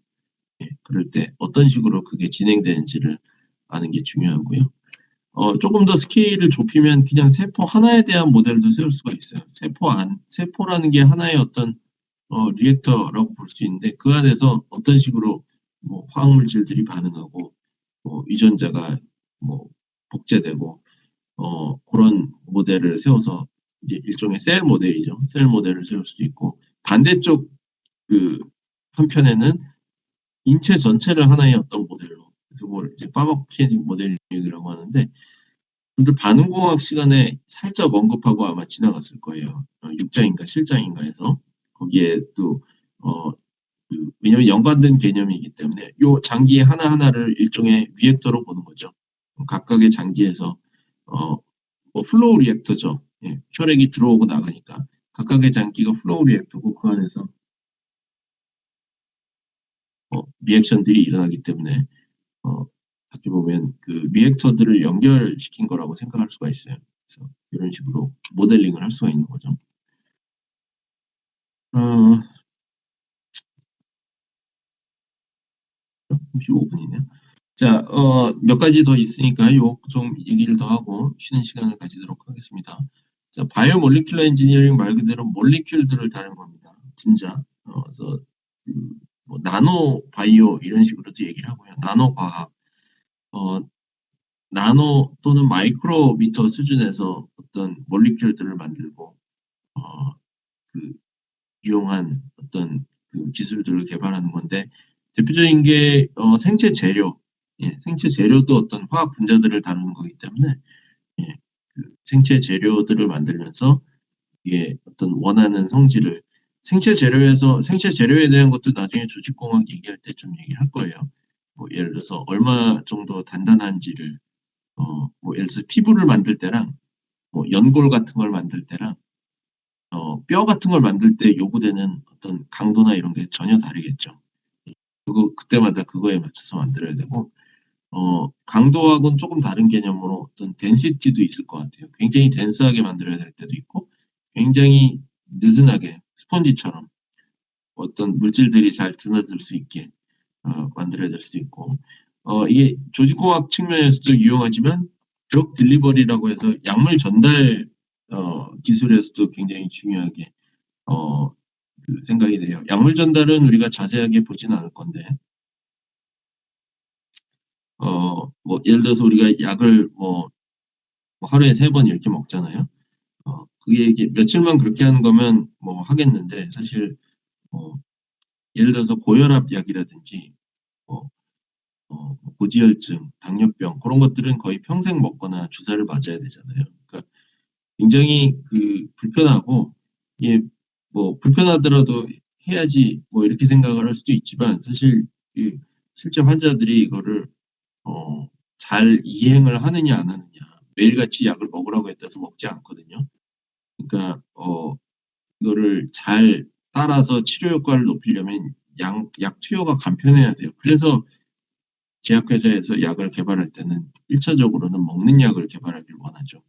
그럴 때 어떤 식으로 그게 진행되는지를 아는 게 중요하고요. 조금 더 스케일을 좁히면 그냥 세포 하나에 대한 모델도 세울 수가 있어요. 세포라는 게 하나의 어떤 리액터라고 볼 수 있는데 그 안에서 어떤 식으로 뭐 화학물질들이 반응하고 유전자가 뭐 복제되고 그런 모델을 세워서 이제 일종의 셀 모델이죠. 셀 모델을 세울 수도 있고 반대쪽 그 한편에는 인체 전체를 하나의 어떤 모델로 그래서 그걸 이제 파마코키네틱 모델링이라고 하는데 여러분들 반응공학 시간에 살짝 언급하고 아마 지나갔을 거예요. 6장인가 7장인가 해서 거기에 또 왜냐면 연관된 개념이기 때문에 요 장기 하나하나를 일종의 리액터로 보는 거죠. 각각의 장기에서 플로우 리액터죠. 예, 혈액이 들어오고 나가니까 각각의 장기가 플로우 리액터고 그 안에서 리액션들이 일어나기 때문에 어떻게 보면 그 리액터들을 연결시킨 거라고 생각할 수가 있어요. 그래서 이런 식으로 모델링을 할 수가 있는 거죠. 어, 35분이네요. 자, 몇 가지 더 있으니까 요 좀 얘기를 더 하고 쉬는 시간을 가지도록 하겠습니다. 자, 바이오 몰리큘러 엔지니어링 말 그대로 몰리큘들을 다룬 겁니다. 분자. 그래서 뭐 나노 바이오 이런 식으로도 얘기를 하고요. 나노 과학. 어, 나노 또는 마이크로미터 수준에서 어떤 몰리큘들을 만들고 어, 그 유용한 어떤 그 기술들을 개발하는 건데 대표적인 게 생체 재료, 예, 생체 재료도 어떤 화학 분자들을 다루는 거기 때문에 예, 그 생체 재료들을 만들면서 이게 어떤 원하는 성질을 생체 재료에 대한 것도 나중에 조직공학 얘기할 때 좀 얘기를 할 거예요. 뭐 예를 들어서 얼마 정도 단단한지를 뭐 예를 들어서 피부를 만들 때랑 뭐 연골 같은 걸 만들 때랑 뼈 같은 걸 만들 때 요구되는 어떤 강도나 이런 게 전혀 다르겠죠. 그때마다 그거에 맞춰서 만들어야 되고 강도하고는 조금 다른 개념으로 어떤 덴시티도 있을 것 같아요. 굉장히 덴스하게 만들어야 될 때도 있고 굉장히 느슨하게 스펀지처럼 어떤 물질들이 잘 드나들 수 있게 만들어야 될 수도 있고 이게 조직공학 측면에서도 유용하지만 드럭 딜리버리라고 해서 약물 전달 기술에서도 굉장히 중요하게 그 생각이 돼요. 약물 전달은 우리가 자세하게 보지는 않을 건데 뭐 예를 들어서 우리가 약을 뭐 하루에 3번 이렇게 먹잖아요. 그게 이게 며칠만 그렇게 하는 거면 뭐 하겠는데 사실 뭐 예를 들어서 고혈압 약이라든지 뭐 고지혈증, 당뇨병 그런 것들은 거의 평생 먹거나 주사를 맞아야 되잖아요. 그러니까 굉장히 그 불편하고 이게 뭐 불편하더라도 해야지 뭐 이렇게 생각을 할 수도 있지만 사실 실제 환자들이 이거를 잘 이행을 하느냐 안 하느냐 매일같이 약을 먹으라고 했다 해서 먹지 않거든요. 그러니까 이거를 잘 따라서 치료 효과를 높이려면 약 투여가 간편해야 돼요. 그래서 제약회사에서 약을 개발할 때는 1차적으로는 먹는 약을 개발하길 원하죠.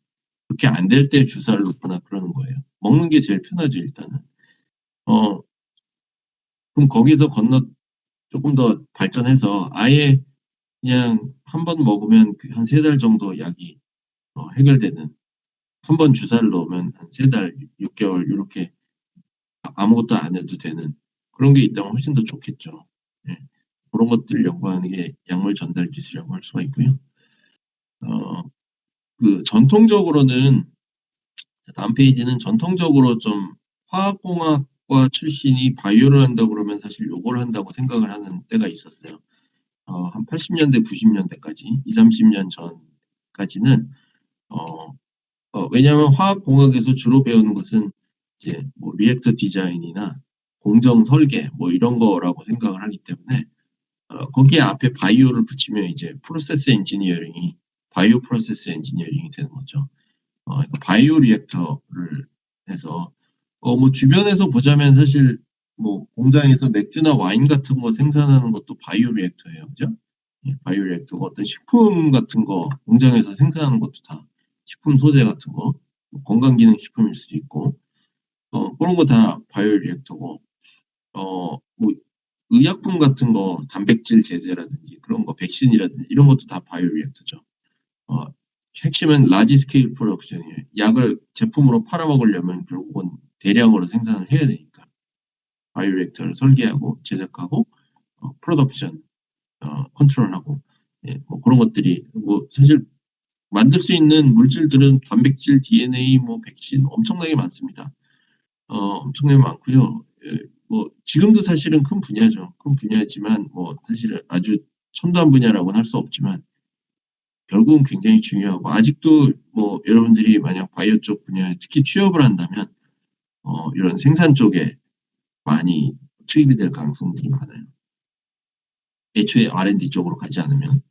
그렇게 안 될 때 주사를 놓거나 그러는 거예요. 먹는 게 제일 편하죠, 일단은. 어 그럼 거기서 건너 조금 더 발전해서 아예 그냥 한 번 먹으면 그 한 3달 정도 약이 해결되는, 한 번 주사를 놓으면 한 3달, 6개월 요렇게 아무것도 안 해도 되는 그런 게 있다면 훨씬 더 좋겠죠. 예. 고런 것들을 연구하는 게 약물 전달 기술이라고 할 수가 있고요. 어 전통적으로는, 다음 페이지는 전통적으로 좀 화학공학과 출신이 바이오를 한다고 그러면 사실 요걸 한다고 생각을 하는 때가 있었어요. 한 80년대 90년대까지 20-30년 전까지는 어 왜냐하면 화학공학에서 주로 배우는 것은 이제 뭐 리액터 디자인이나 공정 설계 뭐 이런 거라고 생각을 하기 때문에 거기에 앞에 바이오를 붙이면 이제 프로세스 엔지니어링이 바이오 프로세스 엔지니어링이 되는 거죠. 그러니까 바이오 리액터를 해서 뭐 주변에서 보자면 사실 뭐 공장에서 맥주나 와인 같은 거 생산하는 것도 바이오 리액터예요. 그죠? 예, 바이오 리액터가 어떤 식품 같은 거 공장에서 생산하는 것도 다 식품 소재 같은 거, 뭐 건강기능식품일 수도 있고 그런 거 다 바이오 리액터고 뭐 의약품 같은 거 단백질 제제라든지 그런 거 백신이라든지 이런 것도 다 바이오 리액터죠. 어 핵심은 라지 스케일 프로덕션이에요. 약을 제품으로 팔아먹으려면 결국은 대량으로 생산을 해야 되니까 바이오 리액터를 설계하고 제작하고 프로덕션 컨트롤하고, 예, 뭐 그런 것들이 뭐 사실 만들 수 있는 물질들은 단백질, DNA, 뭐 백신 엄청나게 많습니다. 엄청나게 많고요. 예, 뭐 지금도 사실은 큰 분야죠. 큰 분야지만 뭐 사실은 아주 첨단 분야라고는 할 수 없지만 결국은 굉장히 중요하고, 아직도 뭐 여러분들이 만약 바이오 쪽 분야에 특히 취업을 한다면 이런 생산 쪽에 많이 투입이 될 가능성들이 많아요. 애초에 R&D 쪽으로 가지 않으면.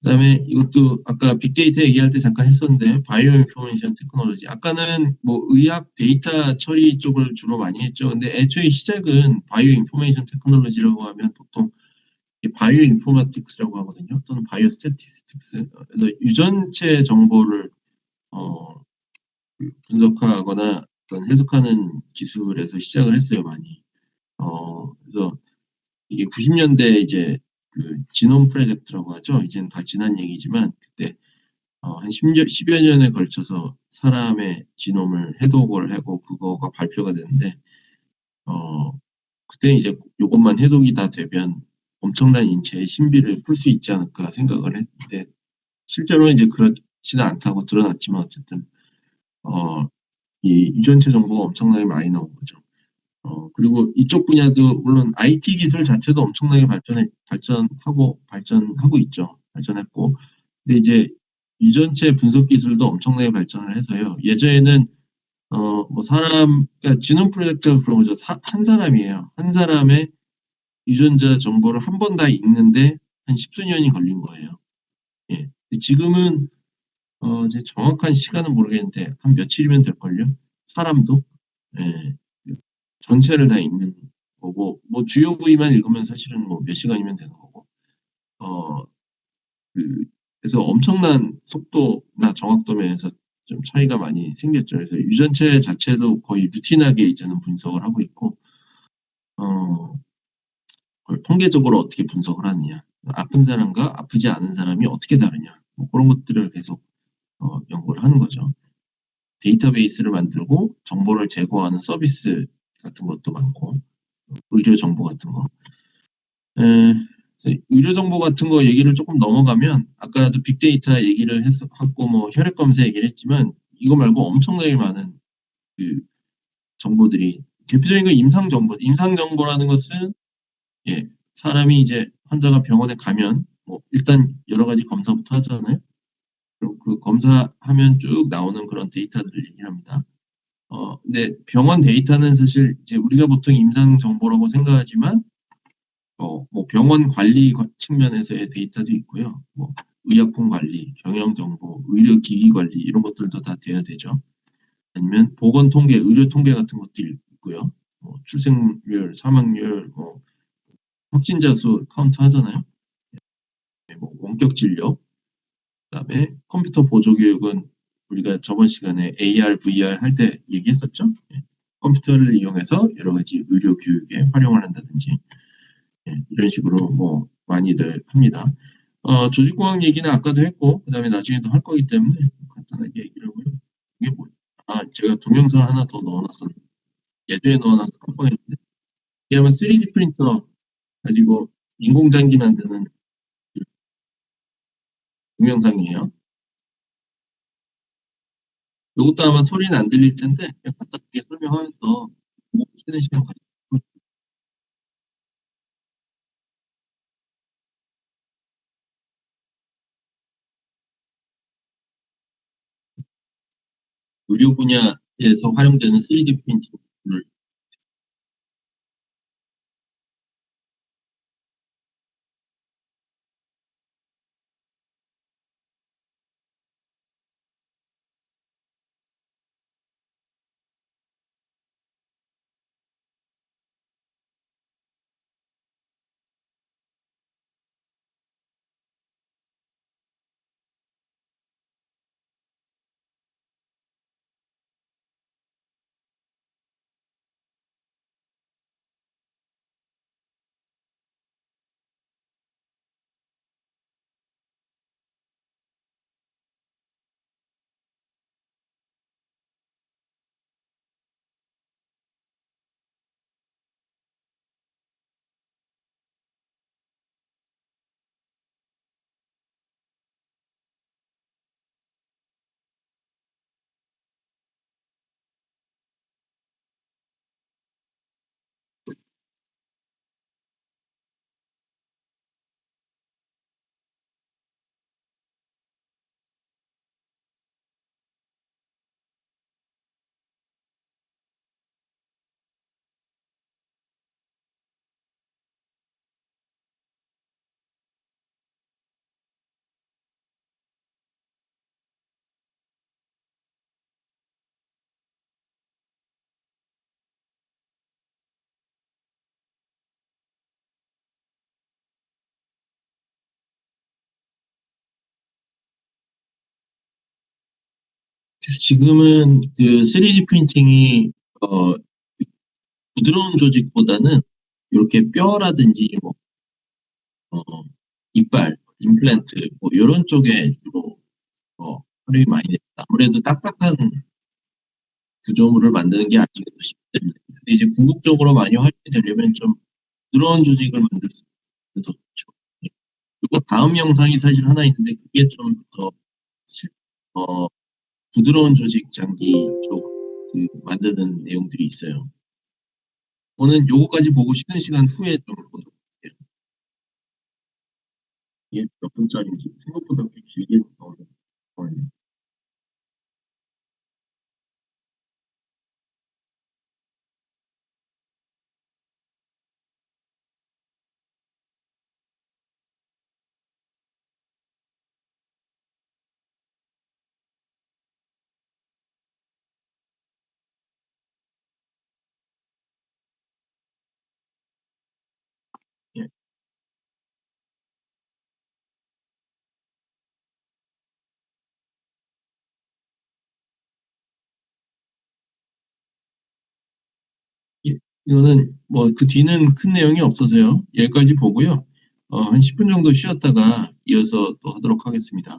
그다음에 이것도 아까 빅데이터 얘기할 때 잠깐 했었는데 바이오 인포메이션 테크놀로지. 아까는 뭐 의학 데이터 처리 쪽을 주로 많이 했죠. 근데 애초에 시작은 바이오 인포메이션 테크놀로지라고 하면 보통 바이오 인포메틱스라고 하거든요. 또는 바이오 스태티스틱스. 그래서 유전체 정보를 어 분석하거나 어떤 해석하는 기술에서 시작을 했어요, 많이. 그래서 이게 90년대 이제 그 지놈 프로젝트라고 하죠. 이제는 다 지난 얘기지만 그때 한 10여 년에 걸쳐서 사람의 지놈을 해독을 하고 그거가 발표가 됐는데 그때 이제 요것만 해독이 다 되면 엄청난 인체의 신비를 풀 수 있지 않을까 생각을 했는데 실제로는 이제 그렇지는 않다고 드러났지만 어쨌든 이 유전체 정보가 엄청나게 많이 나온 거죠. 그리고 이쪽 분야도 물론 IT 기술 자체도 엄청나게 발전하고 있죠. 발전했고. 근데 이제 유전체 분석 기술도 엄청나게 발전을 해서요. 예전에는 뭐 그러니까 지놈 프로젝트가 그런 거죠. 한 사람이에요. 한 사람의 유전자 정보를 한 번 다 읽는데 한 십수년이 걸린 거예요. 예. 지금은 이제 정확한 시간은 모르겠는데 한 며칠이면 될걸요. 사람도. 예. 그 전체를 다 읽는 거고, 뭐 주요 부위만 읽으면 사실은 뭐 몇 시간이면 되는 거고. 어 그래서 엄청난 속도나 정확도 면에서 좀 차이가 많이 생겼죠. 그래서 유전체 자체도 거의 루틴하게 이제는 분석을 하고 있고 어 그걸 통계적으로 어떻게 분석을 하느냐, 아픈 사람과 아프지 않은 사람이 어떻게 다르냐, 뭐 그런 것들을 계속 연구를 하는 거죠. 데이터베이스를 만들고 정보를 제공하는 서비스 같은 것도 많고, 의료 정보 같은 거. 그래서 의료 정보 같은 거 얘기를 조금 넘어가면 아까도 빅데이터 얘기를 했고 뭐 혈액 검사 얘기를 했지만 이거 말고 엄청나게 많은 그 정보들이, 대표적인 건 임상 정보. 임상 정보라는 것은, 예, 사람이 이제 환자가 병원에 가면 뭐 일단 여러 가지 검사부터 하잖아요. 그리고 그 검사하면 쭉 나오는 그런 데이터들을 얘기합니다. 근데 병원 데이터는 사실 이제 우리가 보통 임상 정보라고 생각하지만 뭐 병원 관리 측면에서의 데이터도 있고요. 뭐 의약품 관리, 경영 정보, 의료 기기 관리 이런 것들도 다 돼야 되죠. 아니면 보건 통계, 의료 통계 같은 것도 있고요. 뭐 출생률, 사망률, 뭐 확진자 수 카운트 하잖아요. 네, 뭐 원격 진료, 그다음에 컴퓨터 보조 교육은 우리가 저번 시간에 AR, VR 할 때 얘기했었죠. 예. 컴퓨터를 이용해서 여러 가지 의료 교육에 활용을 한다든지 예, 이런 식으로 뭐 많이들 합니다. 조직공학 얘기는 아까도 했고 그다음에 나중에도 할 거기 때문에 간단하게 얘기를 하고요. 이게 뭐, 제가 동영상 하나 더 넣어놨었는데 예전에 넣어놨을 깜빡했는데 이게 아마 3D 프린터 가지고 인공장기 만드는 그 동영상이에요. 이것도 아마 소리는 안 들릴 텐데 그냥 간단하게 설명하면서 보고 쉬는 시간 가지고 의료 분야에서 활용되는 3D 프린터를 그래서 지금은 그 3D 프린팅이 부드러운 조직보다는 이렇게 뼈라든지 뭐 어, 이빨, 임플란트 뭐 이런 쪽에 주로 활용이 많이 됩니다. 아무래도 딱딱한 구조물을 만드는 게 아직은 더 쉽기 때문에. 근데 이제 궁극적으로 많이 활용이 되려면 좀 부드러운 조직을 만들 수 있는 더 좋죠. 예. 그리고 다음 영상이 사실 하나 있는데 그게 좀 더 어, 부드러운 조직 장기 쪽 그 만드는 내용들이 있어요. 저는 요거까지 보고 쉬는 시간 후에 좀 보도록 할게요. 이게 몇 분짜리인지 생각보다 그렇게 길게 나오네요. 예. 예, 이거는 뭐 그 뒤는 큰 내용이 없어서요. 여기까지 보고요. 한 10분 정도 쉬었다가 이어서 또 하도록 하겠습니다.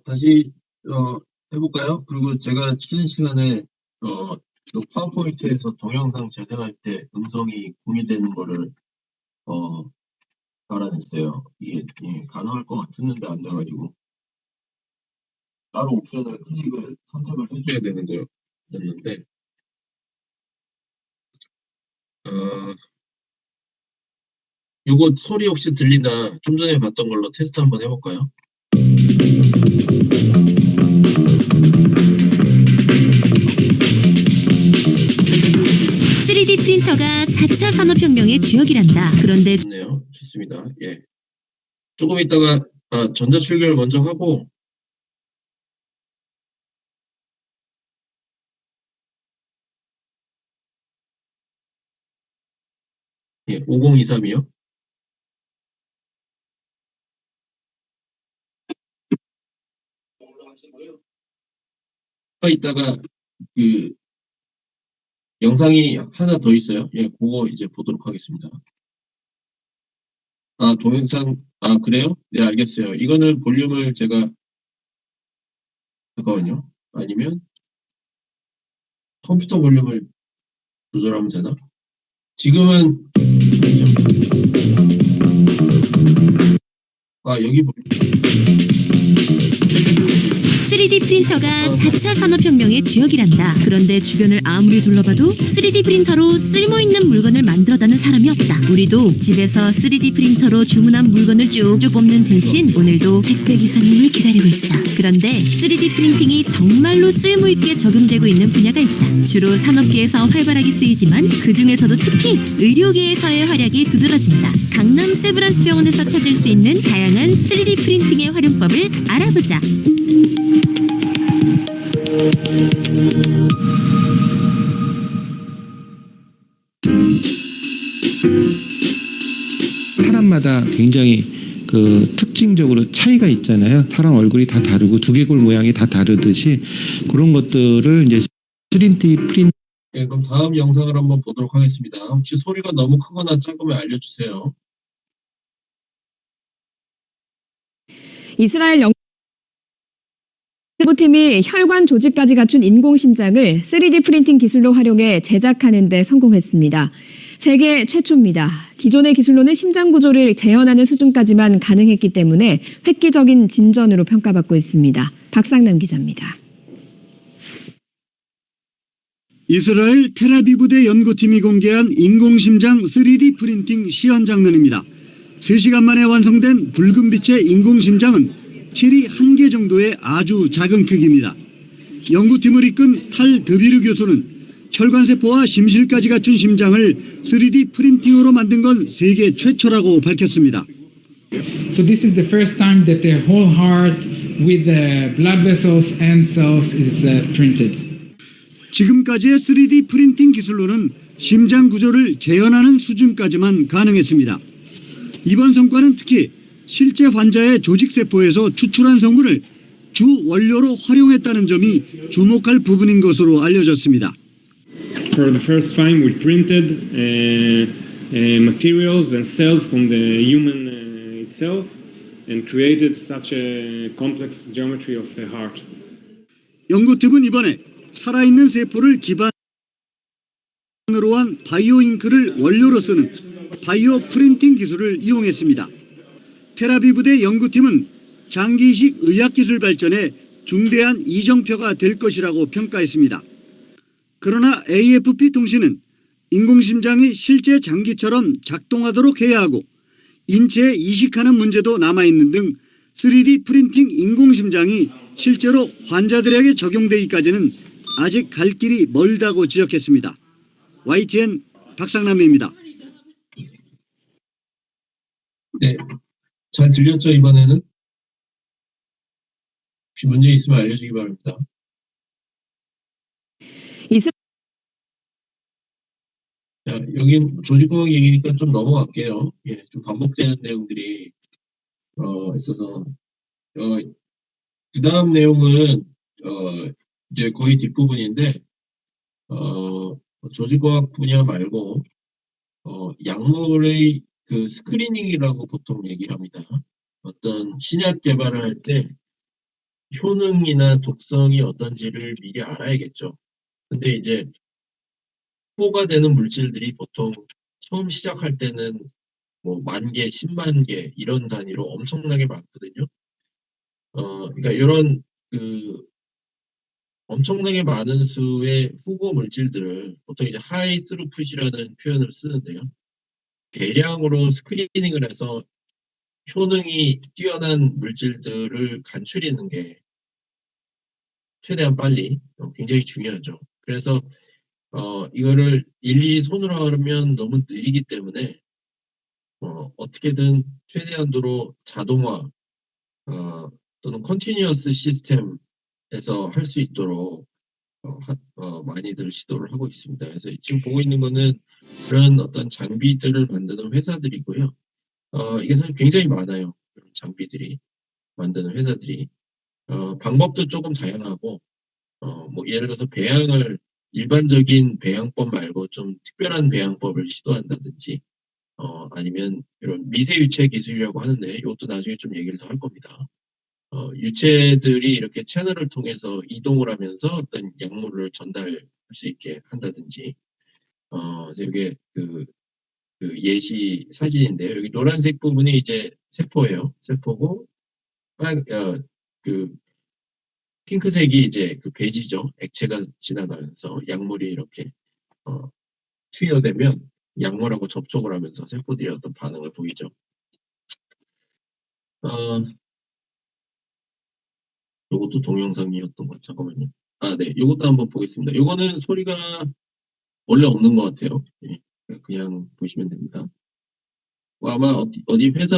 다시 해볼까요? 그리고 제가 쉬는 시간에 그 파워포인트에서 동영상 재생할 때 음성이 공유되는 거를 어, 알아냈어요. 이게 가능할 것 같았는데 안 돼가지고 따로 옵션을 클릭을 선택을 해줘야 되는 거였는데 어, 요거 소리 혹시 들리나 좀 전에 봤던 걸로 테스트 한번 해볼까요? 3D 프린터가 4차 산업혁명의 주역이란다. 그런데 좋네요. 좋습니다. 예. 조금 있다가 전자출결 먼저 하고 예, 5023이요. 이따가 그 영상이 하나 더 있어요. 예, 그거 이제 보도록 하겠습니다. 동영상, 그래요? 네, 알겠어요. 이거는 볼륨을 제가, 잠깐만요. 아니면 컴퓨터 볼륨을 조절하면 되나? 지금은, 여기 볼륨. 3D 프린터가 4차 산업혁명의 주역이란다. 그런데 주변을 아무리 둘러봐도 3D 프린터로 쓸모있는 물건을 만들어다는 사람이 없다. 우리도 집에서 3D 프린터로 주문한 물건을 쭉쭉 뽑는 대신 오늘도 택배 기사님을 기다리고 있다. 그런데 3D 프린팅이 정말로 쓸모있게 적용되고 있는 분야가 있다. 주로 산업계에서 활발하게 쓰이지만 그 중에서도 특히 의료계에서의 활약이 두드러진다. 강남 세브란스 병원에서 찾을 수 있는 다양한 3D 프린팅의 활용법을 알아보자. 사람마다 굉장히 그 특징적으로 차이가 있잖아요. 사람 얼굴이 다 다르고 두개골 모양이 다 다르듯이 그런 것들을 이제 3D 프린트. 예, 그럼 다음 영상을 한번 보도록 하겠습니다. 혹시 소리가 너무 크거나 작으면 알려주세요. 이스라엘 연구팀이 혈관 조직까지 갖춘 인공심장을 3D 프린팅 기술로 활용해 제작하는 데 성공했습니다. 세계 최초입니다. 기존의 기술로는 심장 구조를 재현하는 수준까지만 가능했기 때문에 획기적인 진전으로 평가받고 있습니다. 박상남 기자입니다. 이스라엘 텔아비브대 연구팀이 공개한 인공심장 3D 프린팅 시연 장면입니다. 3시간 만에 완성된 붉은 빛의 인공심장은 체리 1개 정도의 아주 작은 크기입니다. 연구팀을 이끈 탈 드비르 교수는 혈관세포와 심실까지 갖춘 심장을 3D 프린팅으로 만든 건 세계 최초라고 밝혔습니다. So this is the first time that the whole heart with the blood vessels and cells is printed. 지금까지의 3D 프린팅 기술로는 심장 구조를 재현하는 수준까지만 가능했습니다. 이번 성과는 특히 실제 환자의 조직세포에서 추출한 성분을 주 원료로 활용했다는 점이 주목할 부분인 것으로 알려졌습니다. For the first time, we printed materials and cells from the human itself and created such a complex geometry of the heart. 연구팀은 이번에 살아있는 세포를 기반으로 한 바이오 잉크를 원료로 쓰는 바이오 프린팅 기술을 이용했습니다. 텔아비브대 연구팀은 장기이식 의학기술 발전에 중대한 이정표가 될 것이라고 평가했습니다. 그러나 AFP 통신은 인공심장이 실제 장기처럼 작동하도록 해야 하고 인체에 이식하는 문제도 남아있는 등 3D 프린팅 인공심장이 실제로 환자들에게 적용되기까지는 아직 갈 길이 멀다고 지적했습니다. YTN 박상남입니다. 네, 잘 들렸죠, 이번에는? 혹시 문제 있으면 알려주기 바랍니다. 자, 여긴 조직공학 얘기니까 좀 넘어갈게요. 예, 좀 반복되는 내용들이 있어서 그 다음 내용은 이제 거의 뒷부분인데 조직공학 분야 말고 약물의 그 스크리닝이라고 보통 얘기를 합니다. 어떤 신약 개발을 할 때 효능이나 독성이 어떤지를 미리 알아야겠죠. 근데 이제 후보가 되는 물질들이 보통 처음 시작할 때는 뭐 10,000개, 100,000개 이런 단위로 엄청나게 많거든요. 그러니까 이런 그 엄청나게 많은 수의 후보 물질들을 보통 이제 하이 스루풋이라는 표현을 쓰는데요. 대량으로 스크리닝을 해서 효능이 뛰어난 물질들을 간추리는 게 최대한 빨리 굉장히 중요하죠. 그래서 이거를 일일이 손으로 하면 너무 느리기 때문에 어떻게든 최대한도로 자동화 또는 컨티뉴어스 시스템에서 할 수 있도록 많이들 시도를 하고 있습니다. 그래서 지금 보고 있는 거는 그런 어떤 장비들을 만드는 회사들이고요. 이게 사실 굉장히 많아요. 그런 장비들이 만드는 회사들이. 방법도 조금 다양하고 뭐 예를 들어서 배양을 일반적인 배양법 말고 좀 특별한 배양법을 시도한다든지 아니면 이런 미세유체 기술이라고 하는데 이것도 나중에 좀 얘기를 더 할 겁니다. 유체들이 이렇게 채널을 통해서 이동을 하면서 어떤 약물을 전달할 수 있게 한다든지 그래서 이게 그 예시 사진인데요. 여기 노란색 부분이 이제 세포예요. 세포고 그 핑크색이 이제 그 배지죠. 액체가 지나가면서 약물이 이렇게 투여되면 약물하고 접촉을 하면서 세포들이 어떤 반응을 보이죠. 어, 요것도 동영상이었던 것 잠깐만요. 네, 요것도 한번 보겠습니다. 요거는 소리가 원래 없는 것 같아요. 예, 그냥 보시면 됩니다. 아마 어디 회사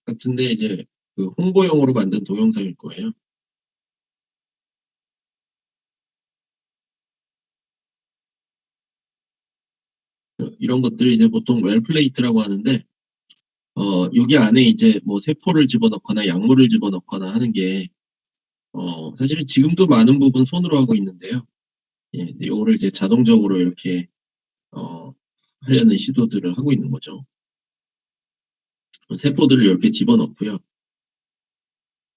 같은데 이제 그 홍보용으로 만든 동영상일 거예요. 이런 것들을 이제 보통 웰플레이트라고 하는데 여기 안에 이제 뭐 세포를 집어넣거나 약물을 집어넣거나 하는 게 사실은 지금도 많은 부분 손으로 하고 있는데요. 예, 근데 요거를 이제 자동적으로 이렇게 하려는 시도들을 하고 있는 거죠. 세포들을 이렇게 집어넣고요.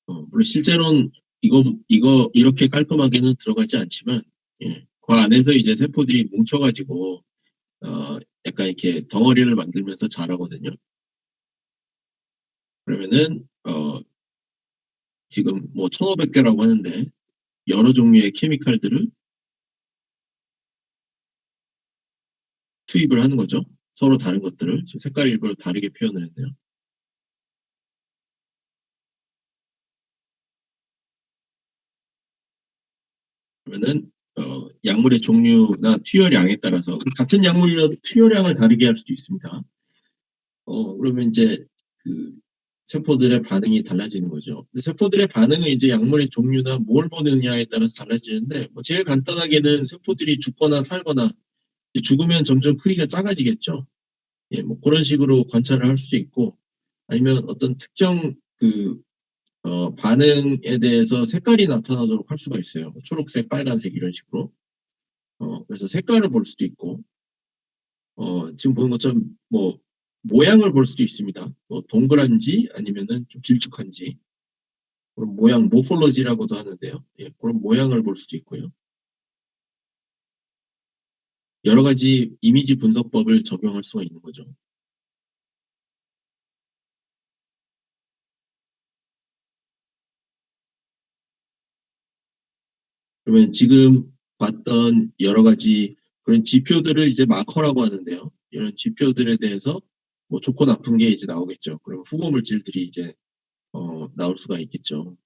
물론 실제로는 이거 이렇게 깔끔하게는 들어가지 않지만 예, 그 안에서 이제 세포들이 뭉쳐가지고 약간 이렇게 덩어리를 만들면서 자라거든요. 그러면은 지금 뭐 1,500개라고 하는데 여러 종류의 케미칼들을 투입을 하는 거죠. 서로 다른 것들을 지금 색깔 일부러 다르게 표현을 했네요. 그러면은 약물의 종류나 투여량에 따라서 같은 약물이라도 투여량을 다르게 할 수도 있습니다. 그러면 이제 그 세포들의 반응이 달라지는 거죠. 근데 세포들의 반응은 이제 약물의 종류나 뭘 보느냐에 따라서 달라지는데 뭐 제일 간단하게는 세포들이 죽거나 살거나 죽으면 점점 크기가 작아지겠죠. 예, 뭐 그런 식으로 관찰을 할 수도 있고 아니면 어떤 특정 반응에 대해서 색깔이 나타나도록 할 수가 있어요. 뭐 초록색, 빨간색 이런 식으로. 그래서 색깔을 볼 수도 있고 지금 보는 것처럼 뭐 모양을 볼 수도 있습니다. 뭐 동그란지 아니면은 좀 길쭉한지 그런 모양 모폴로지라고도 하는데요. 예, 그런 모양을 볼 수도 있고요. 여러 가지 이미지 분석법을 적용할 수가 있는 거죠. 그러면 지금 봤던 여러 가지 그런 지표들을 이제 마커라고 하는데요. 이런 지표들에 대해서 뭐 좋고 나쁜 게 이제 나오겠죠. 그럼 후보 물질들이 이제 나올 수가 있겠죠.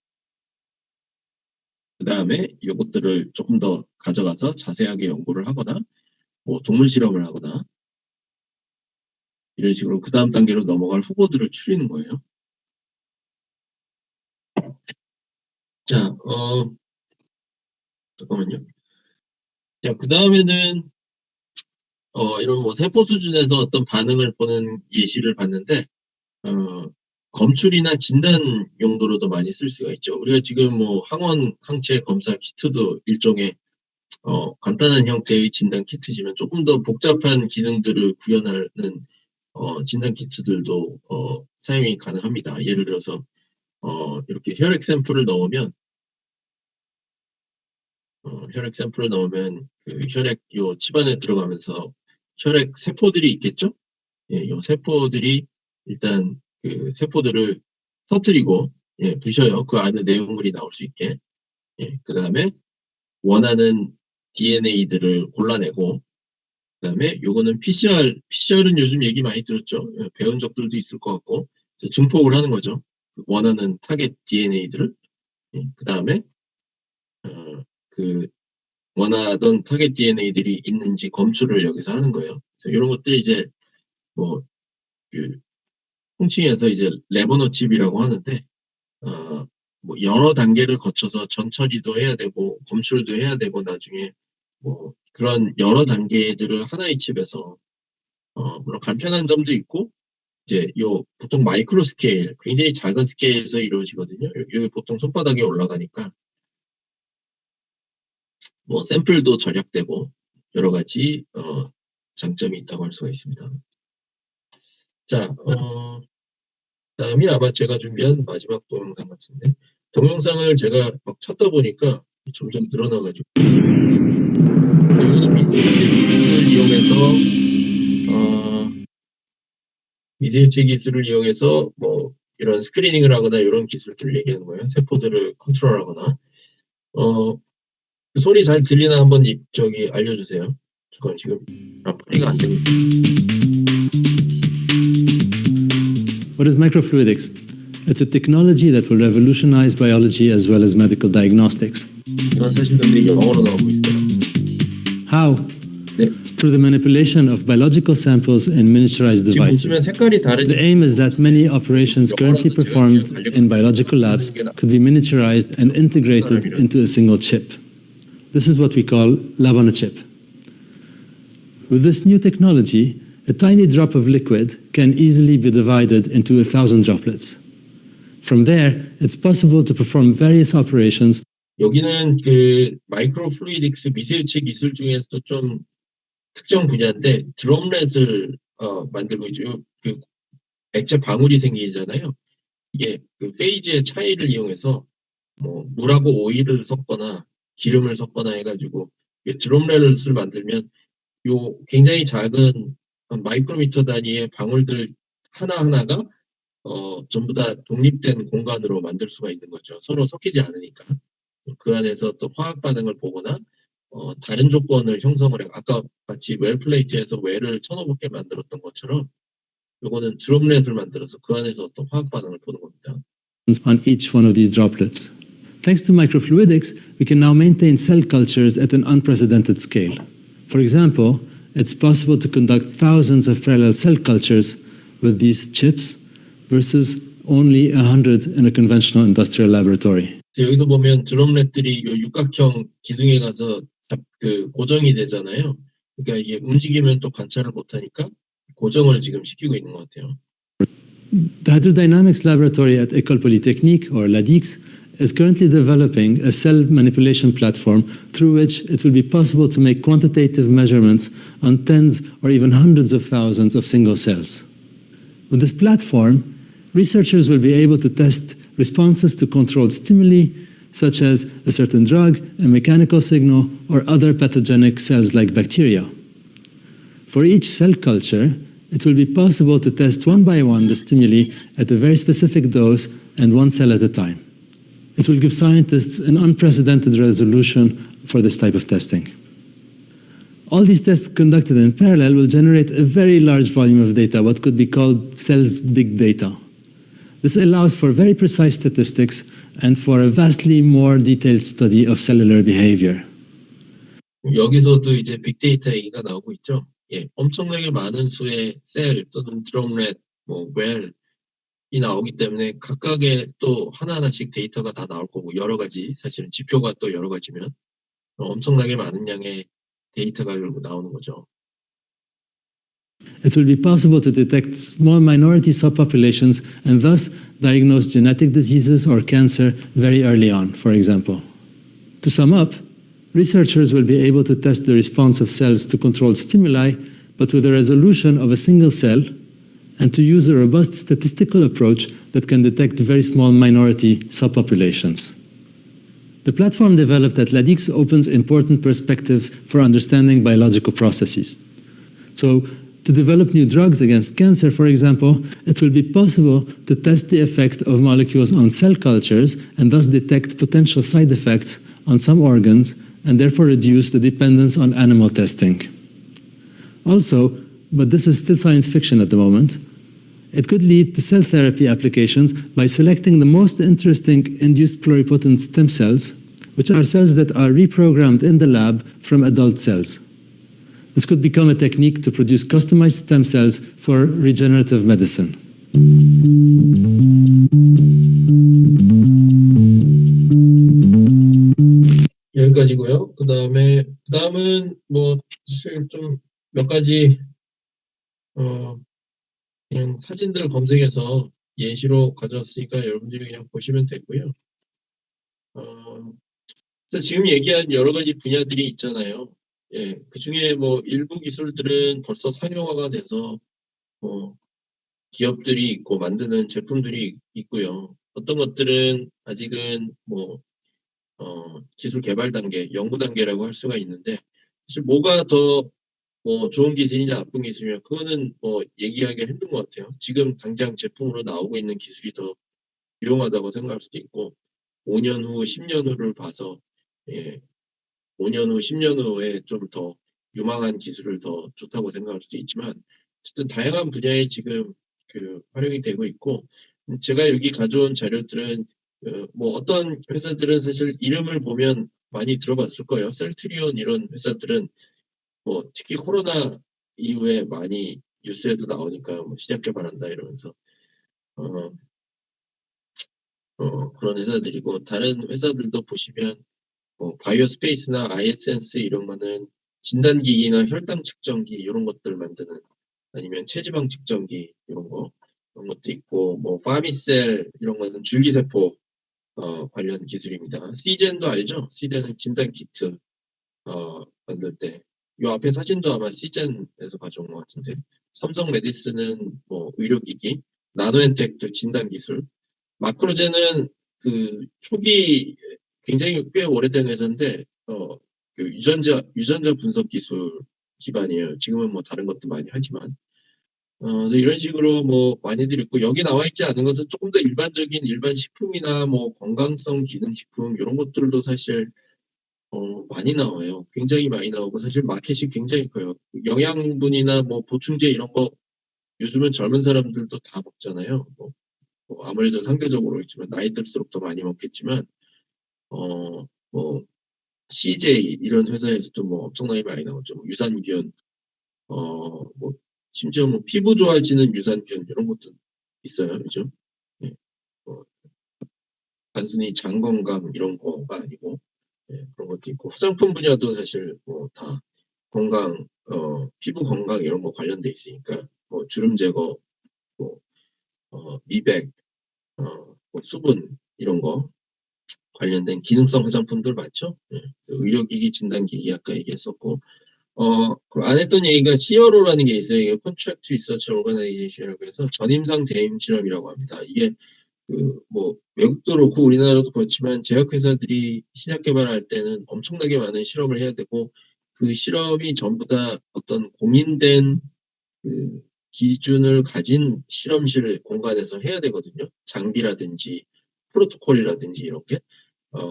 그 다음에 이것들을 조금 더 가져가서 자세하게 연구를 하거나 뭐 동물 실험을 하거나 이런 식으로 그 다음 단계로 넘어갈 후보들을 추리는 거예요. 자, 잠깐만요. 자, 그 다음에는 이런 뭐 세포 수준에서 어떤 반응을 보는 예시를 봤는데 검출이나 진단 용도로도 많이 쓸 수가 있죠. 우리가 지금 뭐 항원 항체 검사 키트도 일종의 간단한 형태의 진단 키트지만 조금 더 복잡한 기능들을 구현하는 진단 키트들도 사용이 가능합니다. 예를 들어서 이렇게 혈액 샘플을 넣으면 혈액 샘플을 넣으면 그 혈액 요 집안에 들어가면서 혈액 세포들이 있겠죠? 예, 요 세포들이 일단 그 세포들을 터뜨리고 예, 부셔요. 그 안에 내용물이 나올 수 있게. 예, 그다음에 원하는 DNA들을 골라내고 그다음에 요거는 PCR은 요즘 얘기 많이 들었죠. 예, 배운 적들도 있을 것 같고 그래서 증폭을 하는 거죠. 원하는 타겟 DNA들을. 예, 그다음에 그 원하던 타겟 DNA들이 있는지 검출을 여기서 하는 거예요. 그래서 이런 것들이 이제 뭐 그 통칭해서 이제 레버너 칩이라고 하는데 뭐 여러 단계를 거쳐서 전처리도 해야 되고 검출도 해야 되고 나중에 뭐 그런 여러 단계들을 하나의 칩에서 물론 간편한 점도 있고 이제 요 보통 마이크로 스케일 굉장히 작은 스케일에서 이루어지거든요. 여기 보통 손바닥에 올라가니까 뭐 샘플도 절약되고 여러 가지 장점이 있다고 할 수가 있습니다. 자, 다음이 아마 제가 준비한 마지막 동영상 같은데 동영상을 제가 막 찾다 보니까 점점 늘어나가지고 이거는 미세일체 기술을 이용해서 뭐 이런 스크리닝을 하거나 이런 기술들을 얘기하는 거예요. 세포들을 컨트롤하거나 소리 잘 들리나 한번 저기 알려주세요. 잠깐 지금 플레이가 안 되고 있어요. What is microfluidics? It's a technology that will revolutionize biology as well as medical diagnostics. 이건 사실 근데 영어로 나오고 있어요. How? 네. Through the manipulation of biological samples and miniaturized 지금 보시면 devices. 색깔이 다른 The aim is that many operations currently performed in biological labs could be miniaturized and integrated into a single chip. This is what we call lab on a chip. With this new technology, a tiny drop of liquid can easily be divided into 1,000 droplets. From there, it's possible to perform various operations. 여기는 그 마이크로 플루이딕스 미세일체 기술 중에서도 좀 특정 분야인데 드럼렛을 만들고 있죠. 그 액체 방울이 생기잖아요. 이게 그 페이지의 차이를 이용해서 뭐 물하고 오일을 섞거나 기름을 섞거나 해가지고 드럼렛을 만들면 요 굉장히 작은 마이크로미터 단위의 방울들 하나하나가 전부 다 독립된 공간으로 만들 수가 있는 거죠. 서로 섞이지 않으니까. 그 안에서 또 화학 반응을 보거나 다른 조건을 형성을 해. 아까 같이 웰 플레이트에서 웰을 1,500개 만들었던 것처럼 요거는 드럼렛을 만들어서 그 안에서 어떤 화학 반응을 보는 겁니다. On each one of these droplets. Thanks to microfluidics, we can now maintain cell cultures at an unprecedented scale. For example, it's possible to conduct thousands of parallel cell cultures with these chips versus only 100 in a conventional industrial laboratory. 여기서 보면 드럼렛들이 요 육각형 기둥에 가서 고정이 되잖아요. 그러니까 이게 움직이면 또 관찰을 못하니까 고정을 지금 시키고 있는 것 같아요. The Hydrodynamics Laboratory at École Polytechnique, or LADIX, is currently developing a cell manipulation platform through which it will be possible to make quantitative measurements on tens or even hundreds of thousands of single cells. With this platform, researchers will be able to test responses to controlled stimuli, such as a certain drug, a mechanical signal, or other pathogenic cells like bacteria. For each cell culture, it will be possible to test one by one the stimuli at a very specific dose and one cell at a time. It will give scientists an unprecedented resolution for this type of testing. All these tests conducted in parallel will generate a very large volume of data, what could be called cells big data. This allows for very precise statistics and for a vastly more detailed study of cellular behavior. 여기서도 이제 빅데이터 얘기가 나오고 있죠. 예, 엄청나게 많은 수의 셀 또는 드럼렛, 뭐 웰이 나오기 때문에 각각의 또 하나하나씩 데이터가 다 나올 거고 여러 가지 사실은 지표가 또 여러 가지면 엄청나게 많은 양의 데이터가 결국 나오는 거죠. It will be possible to detect small minority subpopulations and thus diagnose genetic diseases or cancer very early on, for example. To sum up, researchers will be able to test the response of cells to controlled stimuli, but with a resolution of a single cell, and to use a robust statistical approach that can detect very small minority subpopulations. The platform developed at LADIX opens important perspectives for understanding biological processes. So, to develop new drugs against cancer, for example, it will be possible to test the effect of molecules on cell cultures and thus detect potential side effects on some organs and therefore reduce the dependence on animal testing. Also, but this is still science fiction at the moment, it could lead to cell therapy applications by selecting the most interesting induced pluripotent stem cells, which are cells that are reprogrammed in the lab from adult cells. This could become a technique to produce customized stem cells for regenerative medicine. 여기까지고요. 그다음은 뭐 사실 좀 몇 가지 그냥 사진들 검색해서 예시로 가져왔으니까 여러분들이 그냥 보시면 되고요. 그래서 지금 얘기한 여러 가지 분야들이 있잖아요. 예, 그중에 뭐 일부 기술들은 벌써 상용화가 돼서 뭐 기업들이 있고 만드는 제품들이 있고요. 어떤 것들은 아직은 뭐 기술 개발 단계, 연구 단계라고 할 수가 있는데 사실 뭐가 더 뭐 좋은 기술이냐 나쁜 기술이냐 그거는 뭐 얘기하기가 힘든 것 같아요. 지금 당장 제품으로 나오고 있는 기술이 더 유용하다고 생각할 수도 있고 5년 후, 10년 후를 봐서 예, 5년 후, 10년 후에 좀 더 유망한 기술을 더 좋다고 생각할 수도 있지만 어쨌든 다양한 분야에 지금 그 활용이 되고 있고 제가 여기 가져온 자료들은 뭐 어떤 회사들은 사실 이름을 보면 많이 들어봤을 거예요. 셀트리온 이런 회사들은 뭐 특히 코로나 이후에 많이 뉴스에도 나오니까 뭐 시작 개발한다 이러면서 그런 회사들이고 다른 회사들도 보시면 뭐 바이오스페이스나 아이에센스 이런 거는 진단기기나 혈당 측정기 이런 것들 만드는 아니면 체지방 측정기 이런 것도 있고 뭐 파미셀 이런 거는 줄기세포 관련 기술입니다. 시젠도 알죠? 시젠은 진단 키트 만들 때 요 앞에 사진도 아마 시젠에서 가져온 것 같은데 삼성 메디슨은 뭐 의료기기, 나노엔텍도 진단 기술, 마크로젠은 그 초기 굉장히 꽤 오래된 회사인데 그 유전자 분석 기술 기반이에요. 지금은 뭐 다른 것도 많이 하지만 그래서 이런 식으로 뭐 많이들 있고 여기 나와 있지 않은 것은 조금 더 일반적인 일반 식품이나 뭐 건강성 기능식품 이런 것들도 사실 많이 나와요. 굉장히 많이 나오고 사실 마켓이 굉장히 커요. 영양분이나 뭐 보충제 이런 거 요즘은 젊은 사람들도 다 먹잖아요. 뭐 아무래도 상대적으로 있지만 나이 들수록 더 많이 먹겠지만 뭐 CJ 이런 회사에서도 뭐 엄청나게 많이 나오죠. 뭐 유산균 뭐 심지어 뭐 피부 좋아지는 유산균 이런 것도 있어요. 요즘. 예. 뭐 단순히 장 건강 이런 거가 아니고 예, 그런 것도 있고 화장품 분야도 사실 뭐 다 건강 피부 건강 이런 거 관련돼 있으니까 뭐 주름 제거 뭐 미백 뭐 수분 이런 거 관련된 기능성 화장품들 많죠. 예. 의료기기 진단기기 아까 얘기했었고 그리고 안 했던 얘기가 CRO라는 게 있어요. 이게 Contract Research Organization이라고 해서 전임상 대임 실험이라고 합니다. 이게 그 뭐 외국도 그렇고 우리나라도 그렇지만 제약회사들이 신약 개발할 때는 엄청나게 많은 실험을 해야 되고 그 실험이 전부 다 어떤 공인된 그 기준을 가진 실험실 공간에서 해야 되거든요. 장비라든지 프로토콜이라든지 이런 게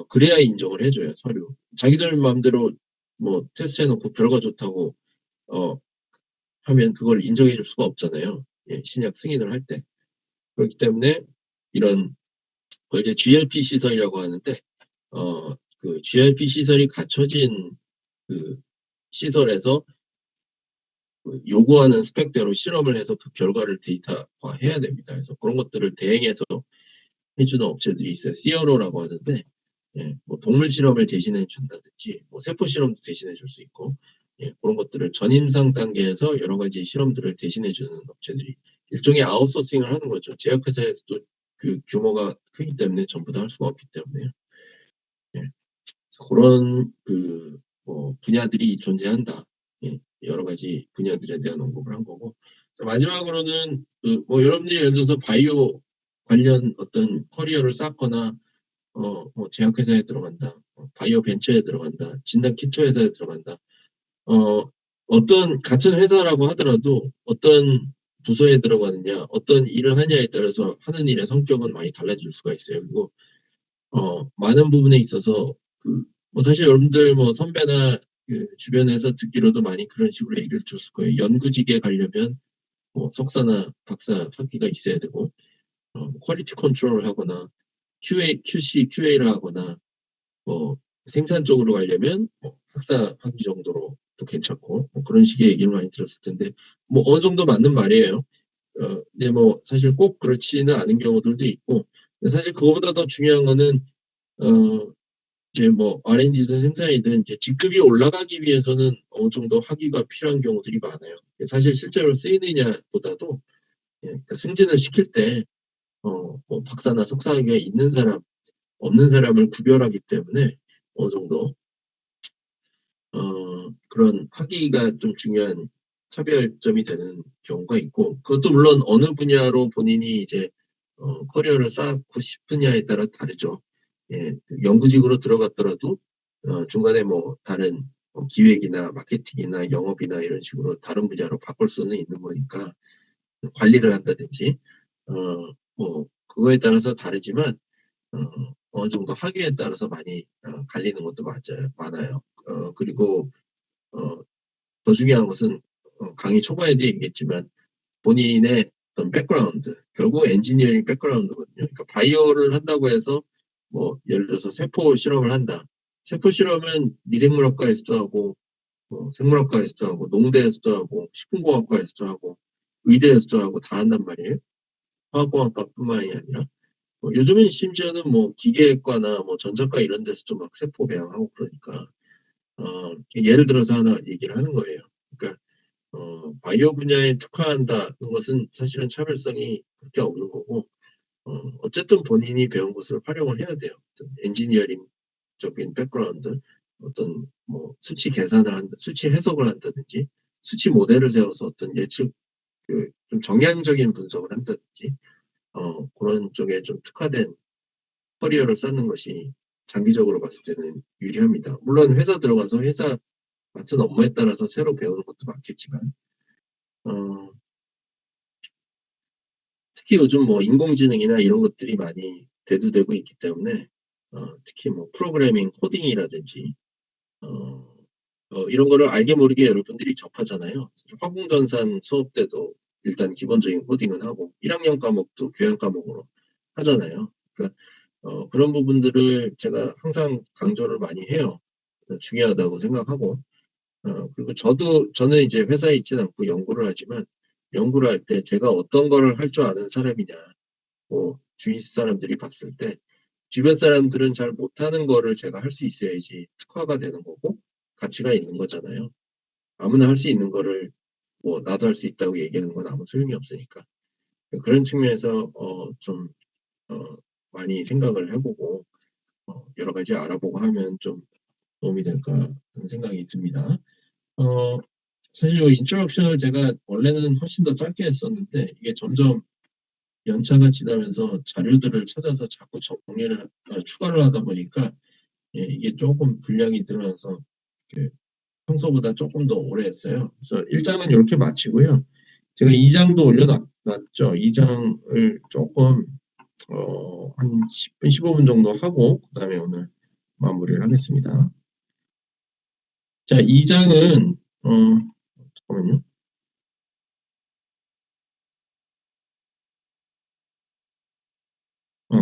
그래야 인정을 해줘요. 서류. 자기들 마음대로 뭐 테스트해놓고 결과 좋다고 하면 그걸 인정해줄 수가 없잖아요. 예, 신약 승인을 할 때. 그렇기 때문에 이런 걸 이제 GLP 시설이라고 하는데 그 GLP 시설이 갖춰진 그 시설에서 그 요구하는 스펙대로 실험을 해서 그 결과를 데이터화해야 됩니다. 그래서 그런 것들을 대행해서 해주는 업체들이 있어요. CRO라고 하는데 예, 뭐 동물 실험을 대신해 준다든지 뭐 세포 실험도 대신해 줄 수 있고 예, 그런 것들을 전임상 단계에서 여러 가지 실험들을 대신해 주는 업체들이 일종의 아웃소싱을 하는 거죠. 제약회사에서도 그 규모가 크기 때문에 전부 다 할 수가 없기 때문에요. 예, 그래서 그런 그 뭐 분야들이 존재한다. 예, 여러 가지 분야들에 대한 언급을 한 거고 마지막으로는 그 뭐 여러분들이 예를 들어서 바이오 관련 어떤 커리어를 쌓거나 뭐 제약회사에 들어간다, 바이오 벤처에 들어간다, 진단 키트 회사에 들어간다. 어떤 같은 회사라고 하더라도 어떤 부서에 들어가느냐, 어떤 일을 하냐에 따라서 하는 일의 성격은 많이 달라질 수가 있어요. 그리고 많은 부분에 있어서 뭐 사실 여러분들 뭐 선배나 주변에서 듣기로도 많이 그런 식으로 얘기를 들었을 거예요. 연구직에 가려면 뭐 석사나 박사 학위가 있어야 되고, 퀄리티 컨트롤을 하거나 QC, QA를 하거나, 뭐 생산 쪽으로 가려면 뭐 학사 학위 정도로도 괜찮고, 뭐 그런 식의 얘기를 많이 들었을 텐데, 뭐 어느 정도 맞는 말이에요. 근데 뭐 사실 꼭 그렇지는 않은 경우들도 있고, 근데 사실 그거보다 더 중요한 거는 어 이제 뭐 R&D든 생산이든 이제 직급이 올라가기 위해서는 어느 정도 학위가 필요한 경우들이 많아요. 사실 실제로 쓰이느냐보다도, 그러니까 승진을 시킬 때 뭐 박사나 석사 학위가 있는 사람, 없는 사람을 구별하기 때문에 어느 정도 그런 학위가 좀 중요한 차별점이 되는 경우가 있고, 그것도 물론 어느 분야로 본인이 이제 커리어를 쌓고 싶으냐에 따라 다르죠. 예. 연구직으로 들어갔더라도 중간에 뭐 다른 기획이나 마케팅이나 영업이나 이런 식으로 다른 분야로 바꿀 수는 있는 거니까, 관리를 한다든지 뭐 그거에 따라서 다르지만 어 어느 정도 학위에 따라서 많이 갈리는 것도 많아요. 그리고 어 더 중요한 것은 강의 초반에도 얘기했지만 본인의 어떤 백그라운드, 결국 엔지니어링 백그라운드거든요. 그러니까 바이오를 한다고 해서 뭐 예를 들어서 세포 실험을 한다. 세포 실험은 미생물학과에서도 하고, 생물학과에서도 하고, 농대에서도 하고, 식품공학과에서도 하고, 의대에서도 하고 다 한단 말이에요. 화학공학과뿐만이 아니라. 요즘은 심지어는 뭐 기계과나 뭐 전자과 이런 데서도 막 세포 배양하고 그러니까, 예를 들어서 하나 얘기를 하는 거예요. 그러니까 바이오 분야에 특화한다는 것은 사실은 차별성이 그렇게 없는 거고, 어쨌든 본인이 배운 것을 활용을 해야 돼요. 어떤 엔지니어링적인 백그라운드, 어떤 뭐 수치 해석을 한다든지, 수치 모델을 세워서 어떤 예측, 좀 정량적인 분석을 한다든지, 그런 쪽에 좀 특화된 커리어를 쌓는 것이 장기적으로 봤을 때는 유리합니다. 물론 회사 들어가서 회사 맡은 업무에 따라서 새로 배우는 것도 많겠지만, 어 특히 요즘 뭐 인공지능이나 이런 것들이 많이 대두되고 있기 때문에 특히 뭐 프로그래밍, 코딩이라든지 어 이런 거를 알게 모르게 여러분들이 접하잖아요. 화공전산 수업 때도 일단 기본적인 코딩은 하고 1 학년 과목도 교양 과목으로 하잖아요. 그러니까 그런 부분들을 제가 항상 강조를 많이 해요. 중요하다고 생각하고, 그리고 저는 이제 회사에 있지는 않고 연구를 하지만, 연구를 할 때 제가 어떤 거를 할 줄 아는 사람이냐, 뭐 주위 사람들이 봤을 때 주변 사람들은 잘 못하는 거를 제가 할 수 있어야지 특화가 되는 거고 가치가 있는 거잖아요. 아무나 할 수 있는 거를 뭐 나도 할 수 있다고 얘기하는 건 아무 소용이 없으니까. 그런 측면에서 좀 어 많이 생각을 해 보고 여러 가지 알아보고 하면 좀 도움이 될까 하는 생각이 듭니다. 어 사실 요 인트로덕션을 제가 원래는 훨씬 더 짧게 했었는데, 이게 점점 연차가 지나면서 자료들을 찾아서 자꾸 정리를 추가를 하다 보니까, 이게 쪼금 분량이 늘어나서 그 평소보다 쪼끔 더 오래 했어요. 그래서 1 장은 요렇게 마치고요. 제가 2 장도 놨죠. 2 장을 쪼끔 한 10 분, 15분 정도 하고 그다음에 오늘 마무리를 하겠습니다. 자, 2 장은 잠깐만요.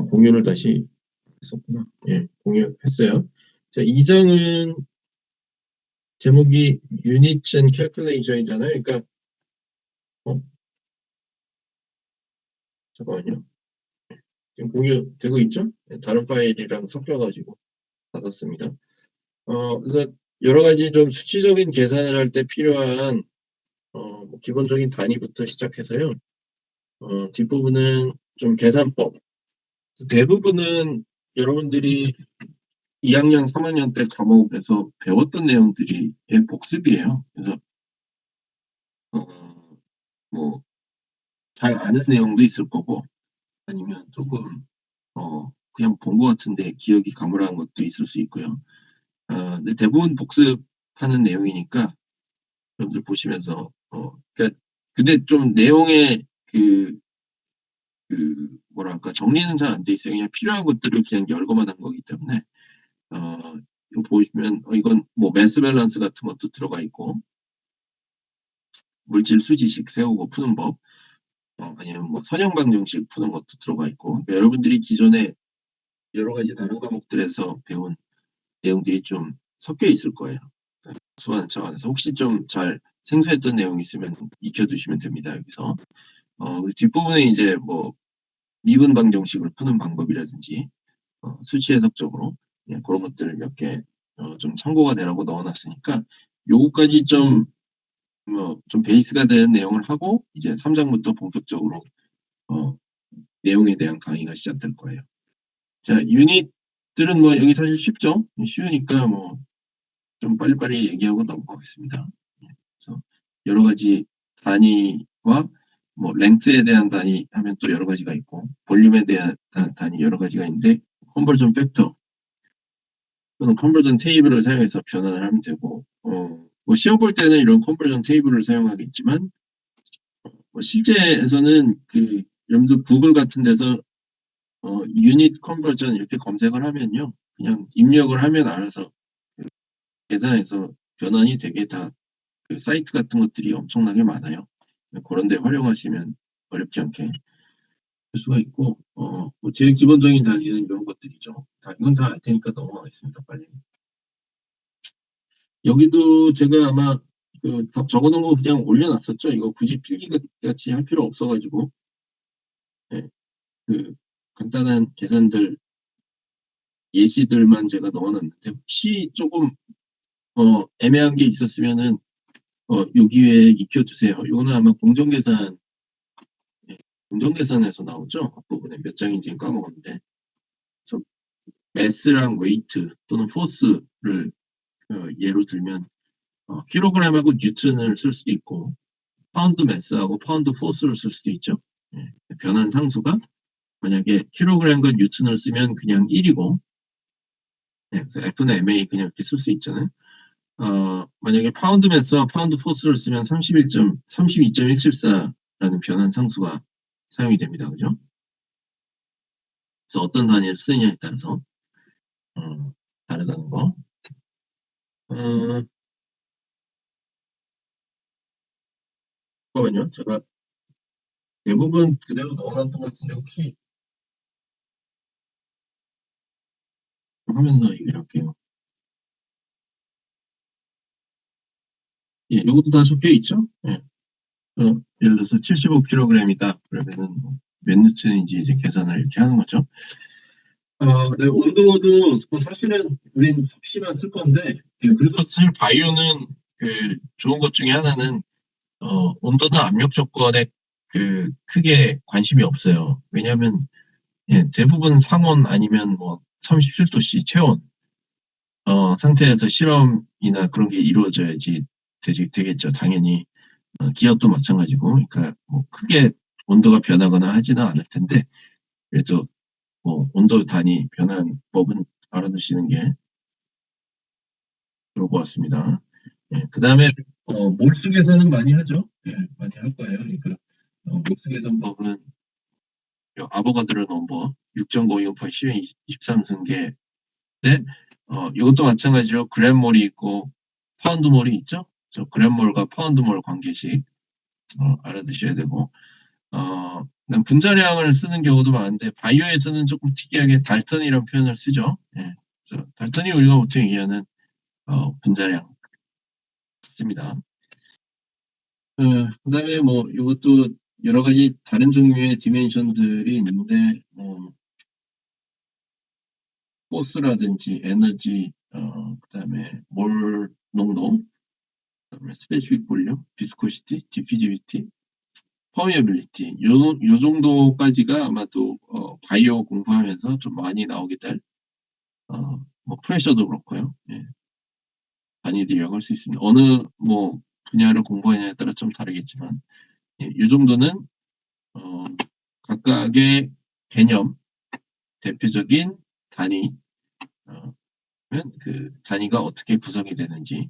공유를 다시 했었구나. 예, 공유했어요. 자, 2 장은 제목이 Units and Calculation이잖아요. 그러니까 어 잠깐만요. 지금 공유되고 있죠? 예, 다른 파일이랑 섞여 가지고 닫았습니다. 그래서 여러 가지 좀 수치적인 계산을 할 때 필요한 뭐 기본적인 단위부터 시작해서요. 뒷부분은 좀 계산법. 그래서 대부분은 여러분들이 2 학년, 3 학년 때 과목에서 배웠던 내용들이 복습이에요. 그래서 어 뭐 잘 아는 내용도 있을 거고, 아니면 조금 그냥 본 것 같은데 기억이 가물한 것도 있을 수 있고요. 근데 대부분 복습하는 내용이니까 여러분들 보시면서 그러니까 근데 좀 내용의 뭐랄까 정리는 잘 안 돼 있어요. 그냥 필요한 것들을 그냥 열거만 한 거기 때문에 이거 보시면 이건 뭐 매스 밸런스 같은 것도 들어가 있고 물질 수지식 세우고 푸는 법 아니면 뭐 선형방정식 푸는 것도 들어가 있고 그러니까 여러분들이 기존에 여러 가지 다른 과목들에서 배운 내용들이 좀 섞여 있을 거예요. 수많은 차원에서 혹시 좀 잘 생소했던 내용이 있으면 익혀두시면 됩니다. 여기서 그리고 뒷부분에 이제 뭐 미분 방정식을 푸는 방법이라든지 수치 해석적으로 그런 것들 몇 개 좀 참고가 되라고 넣어놨으니까 요거까지 좀 베이스가 되는 내용을 하고 이제 3장부터 본격적으로 내용에 대한 강의가 시작될 거예요. 자, 유닛들은 뭐 여기 사실 쉽죠? 쉬우니까 뭐 좀 빨리빨리 얘기하고 넘어가겠습니다. 그래서 여러 가지 단위와 뭐 랭스에 대한 단위 하면 또 여러 가지가 있고 볼륨에 대한 단위 여러 가지가 있는데 컨버전 팩터 또는 컨버전 테이블을 사용해서 변환을 하면 되고 뭐 시험 볼 때는 이런 컨버전 테이블을 사용하겠지만 뭐 실제에서는 여러분들 구글 같은 데서 유닛 컨버전 이렇게 검색을 하면요 그냥 입력을 하면 알아서 계산해서 변환이 되게 다 사이트 같은 것들이 엄청나게 많아요. 그런 데 활용하시면 어렵지 않게 할 수가 있고 뭐 제일 기본적인 단위는 이런 것들이죠. 이건 다 알 테니까 넘어가겠습니다. 빨리. 여기도 제가 아마 답 적어놓은 거 그냥 올려놨었죠. 이거 굳이 필기같이 할 필요 없어가지고 네, 간단한 계산들 예시들만 제가 넣어놨는데 혹시 조금 애매한 게 있었으면은 요 기회에 익혀주세요. 이거는 아마 공정계산에서 나오죠. 앞부분에 몇 장인지는 까먹었는데 그래서 매스랑 웨이트 또는 포스를 예로 들면 킬로그램하고 뉴턴을 쓸 수도 있고 파운드 매스하고 파운드 포스를 쓸 수도 있죠. 변환 상수가 만약에 킬로그램과 뉴턴을 쓰면 그냥 1이고 그래서 F는 MA 그냥 이렇게 쓸 수 있잖아요. 만약에 파운드 매스와 파운드 포스를 쓰면 32.174라는 변환 상수가 사용이 됩니다. 그죠? 그래서 어떤 단위를 쓰느냐에 따라서 다르다는 거. 잠깐만요. 제가 대부분 그대로 넣어놨던 것 같은데 혹시 하면서 얘기를 할게요. 예, 이것도 다 적혀 있죠? 예. 예를 들어서 75kg이다. 그러면은 몇 뉴턴인지 이제 계산을 이렇게 하는 거죠. 네, 온도도 사실은 우린 섭씨만 쓸 건데, 그리고 사실 바이오는 좋은 것 중에 하나는 온도나 압력 조건에 크게 관심이 없어요. 왜냐하면 대부분 상온 아니면 뭐 37도씨 체온 상태에서 실험이나 그런 게 이루어져야지 되겠죠. 당연히 기압도 마찬가지고, 그러니까 뭐 크게 온도가 변하거나 하지는 않을 텐데 그래도 뭐 온도 단위 변환법은 알아두시는 게 좋을 것 같습니다. 그 다음에 몰수 계산은 많이 하죠. 많이 할 거예요. 그러니까 몰수 계산법은 아보가드로 넘버 6.025 10의 23승계 이것도 마찬가지로 그램몰이 있고 파운드몰이 있죠. 저 그램몰과 파운드몰 관계식 알아두셔야 되고 분자량을 쓰는 경우도 많은데 바이오에서는 조금 특이하게 달턴이라는 표현을 쓰죠. 그래서 달턴이 우리가 보통 얘기하는 분자량 씁니다. 그다음에 뭐 이것도 여러 가지 다른 종류의 디멘션들이 있는데 포스라든지 에너지 그다음에 몰 농도 그다음에 스페시픽 볼륨, 비스코시티, 디퓨지비티, 퍼미어빌리티 요 정도까지가 아마도 바이오 공부하면서 좀 많이 나오게 될 뭐 프레셔도 그렇고요. 단위들이라고 할 수 있습니다. 어느 뭐 분야를 공부하냐에 따라 좀 다르겠지만 이 정도는 각각의 개념 대표적인 단위, 그 단위가 어떻게 구성이 되는지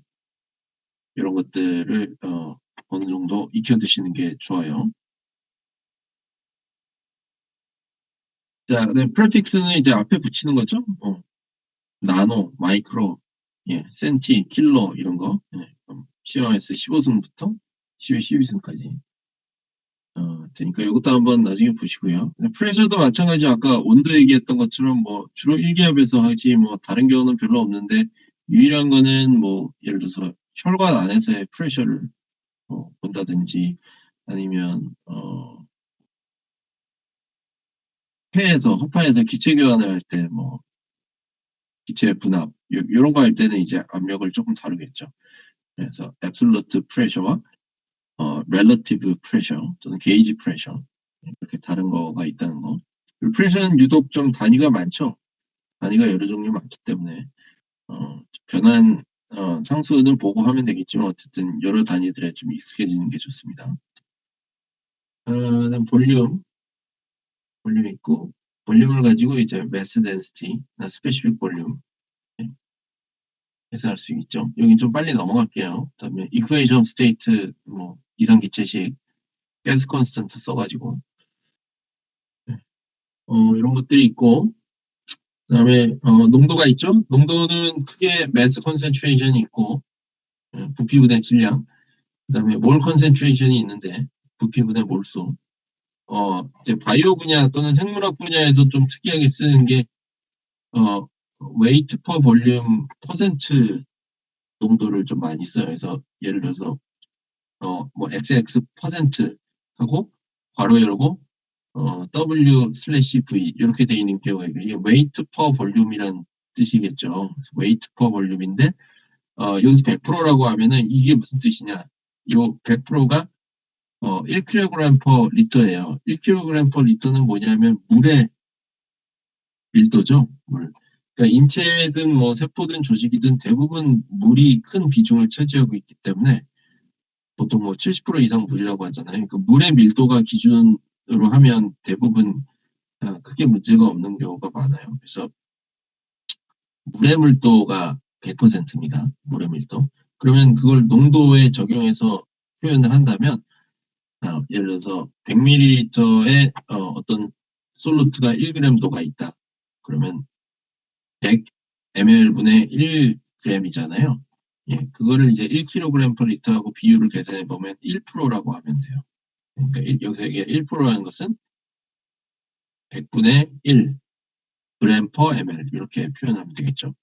이런 것들을 어느 정도 익혀두시는 게 좋아요. 자, 그다음에 프레픽스는 이제 앞에 붙이는 거죠. 나노, 마이크로, 센티, 킬로 이런 거. COS 15승부터 12승까지. 되니까 이것도 한번 나중에 보시고요. 프레셔도 마찬가지 아까 온도 얘기했던 것처럼 뭐 주로 1기압에서 하지 뭐 다른 경우는 별로 없는데 유일한 거는 뭐 예를 들어서 혈관 안에서의 프레셔를 본다든지 아니면 폐에서 허파에서 기체 교환을 할 때 뭐 기체 분압 요런 거 할 때는 이제 압력을 조금 다루겠죠. 그래서 absolute pressure와 relative pressure 또는 gauge pressure 이렇게 다른 거가 있다는 거. 프레셔는 유독 좀 단위가 많죠. 단위가 여러 종류 많기 때문에 변한 상수는 보고 하면 되겠지만 어쨌든 여러 단위들에 좀 익숙해지는 게 좋습니다. 그다음 볼륨 있고 볼륨을 가지고 이제 mass density, specific volume 해석할 수 있죠. 여기 좀 빨리 넘어갈게요. 그다음에 equation state 뭐 이상기체식 gas constant 써가지고 이런 것들이 있고 그다음에 농도가 있죠. 농도는 크게 mass concentration이 있고 부피분의 질량 그다음에 몰 concentration이 있는데 부피분의 몰수 이제 바이오 분야 또는 생물학 분야에서 좀 특이하게 쓰는 게 weight per volume 퍼센트 농도를 좀 많이 써요. 그래서 예를 들어서 뭐 XX 퍼센트 하고 괄호 열고 W/V 이렇게 돼 있는 경우에 이게 weight per volume이란 뜻이겠죠. 그래서 weight per volume인데 여기서 100%라고 하면은 이게 무슨 뜻이냐? 요 100%가 1kg per 리터예요. 1kg per 리터는 뭐냐면 물의 밀도죠. 물. 그러니까 인체든 뭐 세포든 조직이든 대부분 물이 큰 비중을 차지하고 있기 때문에 보통 뭐 70% 이상 물이라고 하잖아요. 그 물의 밀도가 기준으로 하면 대부분 크게 문제가 없는 경우가 많아요. 그래서 물의 밀도가 100%입니다. 물의 밀도. 그러면 그걸 농도에 적용해서 표현을 한다면 예를 들어서 100ml에 어떤 솔루트가 1g도가 있다. 그러면 100ml분의 1g이잖아요. 그거를 이제 1kg per 리터하고 비율을 계산해 보면 1%라고 하면 돼요. 그러니까 여기서 이게 1%라는 것은 100분의 1 g per ml 이렇게 표현하면 되겠죠.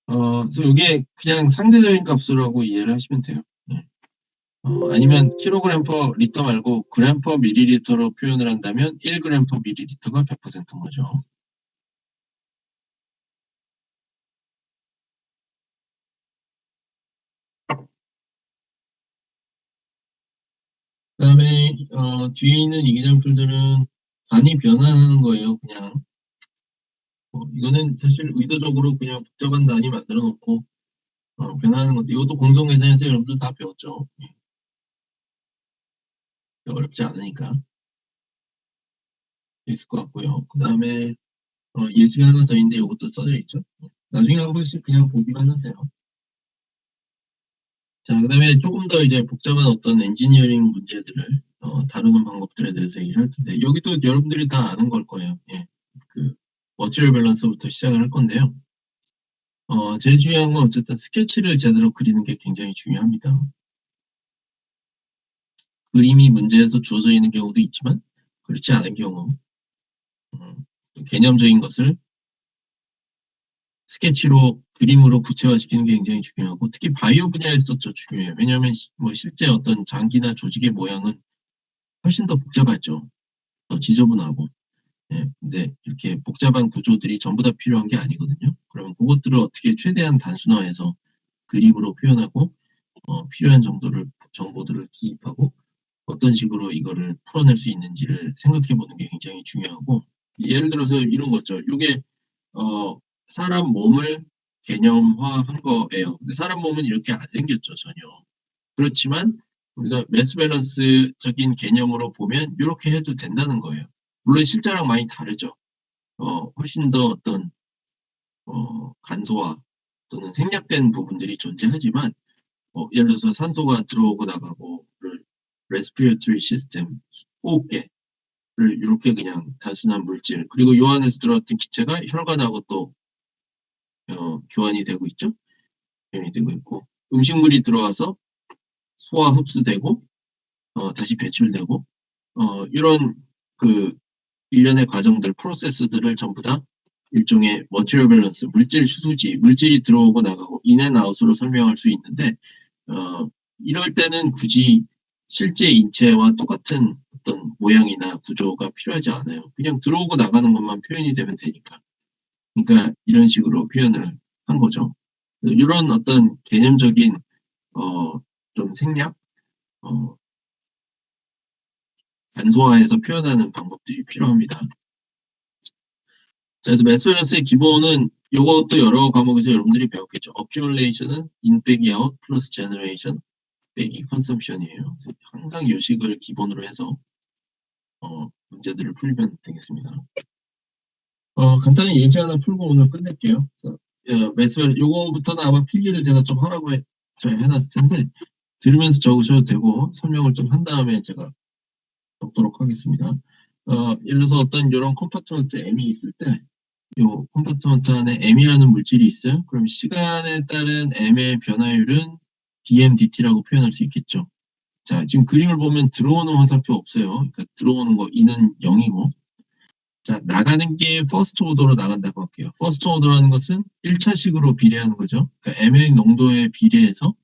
그래서 이게 그냥 상대적인 값으로라고 이해를 하시면 돼요. 아니면 킬로그램 per 리터 말고 그램 per 밀리리터로 표현을 한다면 1g per 밀리리터가 100%인 거죠. 그다음에 뒤에 있는 이기장풀들은 단위 변환하는 거예요. 그냥 이거는 사실 의도적으로 그냥 복잡한 단위 만들어 놓고 변환하는 것도 이것도 공정계산에서 여러분들 다 배웠죠. 어렵지 않으니까 있을 것 같고요. 그 다음에 예시가 하나 더 있는데 이것도 써져 있죠. 나중에 한 번씩 그냥 보기만 하세요. 자, 그 다음에 조금 더 이제 복잡한 어떤 엔지니어링 문제들을 다루는 방법들에 대해서 얘기를 할 텐데 여기도 여러분들이 다 아는 걸 거예요. 그 머티리얼 밸런스부터 시작을 할 건데요. 제일 중요한 건 어쨌든 스케치를 제대로 그리는 게 굉장히 중요합니다. 그림이 문제에서 주어져 있는 경우도 있지만 그렇지 않은 경우 개념적인 것을 스케치로 그림으로 구체화시키는 게 굉장히 중요하고 특히 바이오 분야에서 더 중요해요. 왜냐하면 뭐 실제 어떤 장기나 조직의 모양은 훨씬 더 복잡하죠. 더 지저분하고. 근데 이렇게 복잡한 구조들이 전부 다 필요한 게 아니거든요. 그러면 그것들을 어떻게 최대한 단순화해서 그림으로 표현하고 필요한 정보들을 기입하고 어떤 식으로 이거를 풀어낼 수 있는지를 생각해 보는 게 굉장히 중요하고 예를 들어서 이런 거죠. 이게 사람 몸을 개념화한 거예요. 근데 사람 몸은 이렇게 안 생겼죠, 전혀. 그렇지만 우리가 매스 밸런스적인 개념으로 보면 이렇게 해도 된다는 거예요. 물론 실제랑 많이 다르죠. 훨씬 더 어떤 간소화 또는 생략된 부분들이 존재하지만 예를 들어서 산소가 들어오고 나가고를 레스피레토리 시스템, 호흡기를 이렇게 그냥 단순한 물질, 그리고 요 안에서 들어왔던 기체가 혈관하고 또 교환이 되고 있죠. 교환이 되고 있고, 음식물이 들어와서 소화 흡수되고 다시 배출되고, 이런 그 일련의 과정들, 프로세스들을 전부 다 일종의 머티리얼 밸런스, 물질 수지, 물질이 들어오고 나가고 인앤아웃으로 설명할 수 있는데, 이럴 때는 굳이 실제 인체와 똑같은 어떤 모양이나 구조가 필요하지 않아요. 그냥 들어오고 나가는 것만 표현이 되면 되니까. 그러니까 이런 식으로 표현을 한 거죠. 이런 어떤 개념적인 좀 생략, 간소화해서 표현하는 방법들이 필요합니다. 자, 그래서 매스 밸런스의 기본은 이것도 여러 과목에서 여러분들이 배웠겠죠. accumulation은 in 빼기 out 플러스 generation 빼기 consumption이에요. 그래서 항상 이 식을 기본으로 해서 문제들을 풀면 되겠습니다. 간단히 예제 하나 풀고 오늘 끝낼게요. 매스 밸런스 요거부터는 아마 필기를 제가 좀 하라고 해놨을 텐데 들으면서 적으셔도 되고 설명을 좀 한 다음에 제가 적도록 하겠습니다. 예를 들어서 어떤 이런 컴파트먼트 M이 있을 때 요 컴파트먼트 안에 M이라는 물질이 있어요. 그럼 시간에 따른 M의 변화율은 dmdt라고 표현할 수 있겠죠. 자, 지금 그림을 보면 들어오는 화살표 없어요. 그러니까 들어오는 거 E는 0이고, 자, 나가는 게 퍼스트 오더로 나간다고 할게요. 퍼스트 오더라는 것은 1차식으로 비례하는 거죠. 그러니까 M의 농도에 비례해서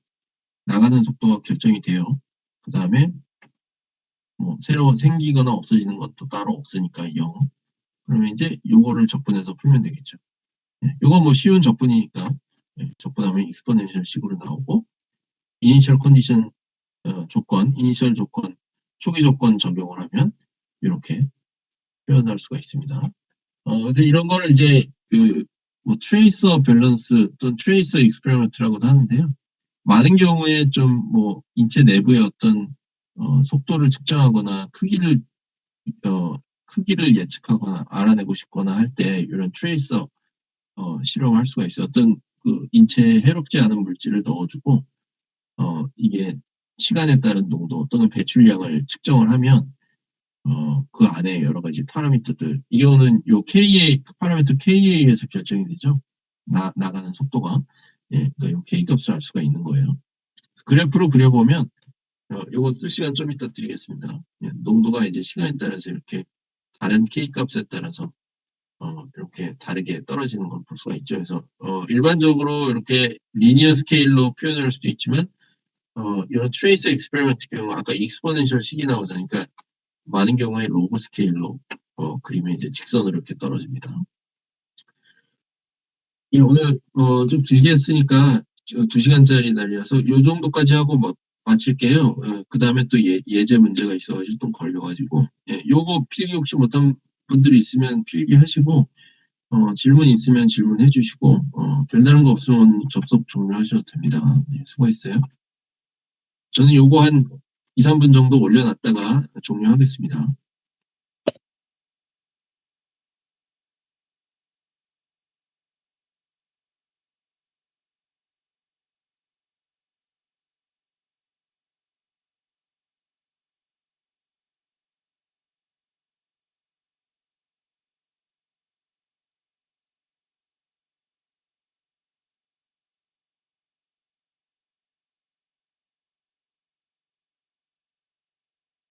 나가는 속도가 결정이 돼요. 그 다음에 새로 생기거나 없어지는 것도 따로 없으니까 0. 그러면 이제 요거를 적분해서 풀면 되겠죠. 요건 뭐 쉬운 적분이니까 적분하면 익스포넨셜 식으로 나오고, 이니셜 컨디션 조건, 이니셜 조건, 초기 조건 적용을 하면 이렇게 표현할 수가 있습니다. 그래서 이런 거를 이제 트레이서 밸런스 또는 트레이서 익스페리먼트라고도 하는데요. 많은 경우에 좀 인체 내부의 어떤 속도를 측정하거나 크기를 예측하거나 알아내고 싶거나 할 때 이런 트레이서 실험을 할 수가 있어요. 어떤 인체에 해롭지 않은 물질을 넣어주고 이게 시간에 따른 농도 또는 배출량을 측정을 하면 그 안에 여러 가지 파라미터들, 이 경우는 요 K의 파라미터 K에 의해서 결정이 되죠. 나가는 속도가. 그러니까 요 K 값을 알 수가 있는 거예요. 그래프로 그려보면 요거 쓸 시간 좀 이따 드리겠습니다. 농도가 이제 시간에 따라서 이렇게 다른 K 값에 따라서 이렇게 다르게 떨어지는 걸 볼 수가 있죠. 그래서 일반적으로 이렇게 리니어 스케일로 표현할 수도 있지만 이런 트레이스 익스페리먼트 경우 아까 익스포넨셜 식이 나오잖아요. 그러니까 많은 경우에 로그 스케일로 그리면 이제 직선으로 이렇게 떨어집니다. 오늘 좀 길게 했으니까 2시간짜리 날이라서 요 정도까지 하고 마칠게요. 그 다음에 또 예제 문제가 있어가지고 좀 걸려가지고 요거 필기 혹시 못한 분들이 있으면 필기하시고 질문 있으면 질문해 주시고 별다른 거 없으면 접속 종료하셔도 됩니다. 수고했어요. 저는 요거 한 2, 3분 정도 올려놨다가 종료하겠습니다.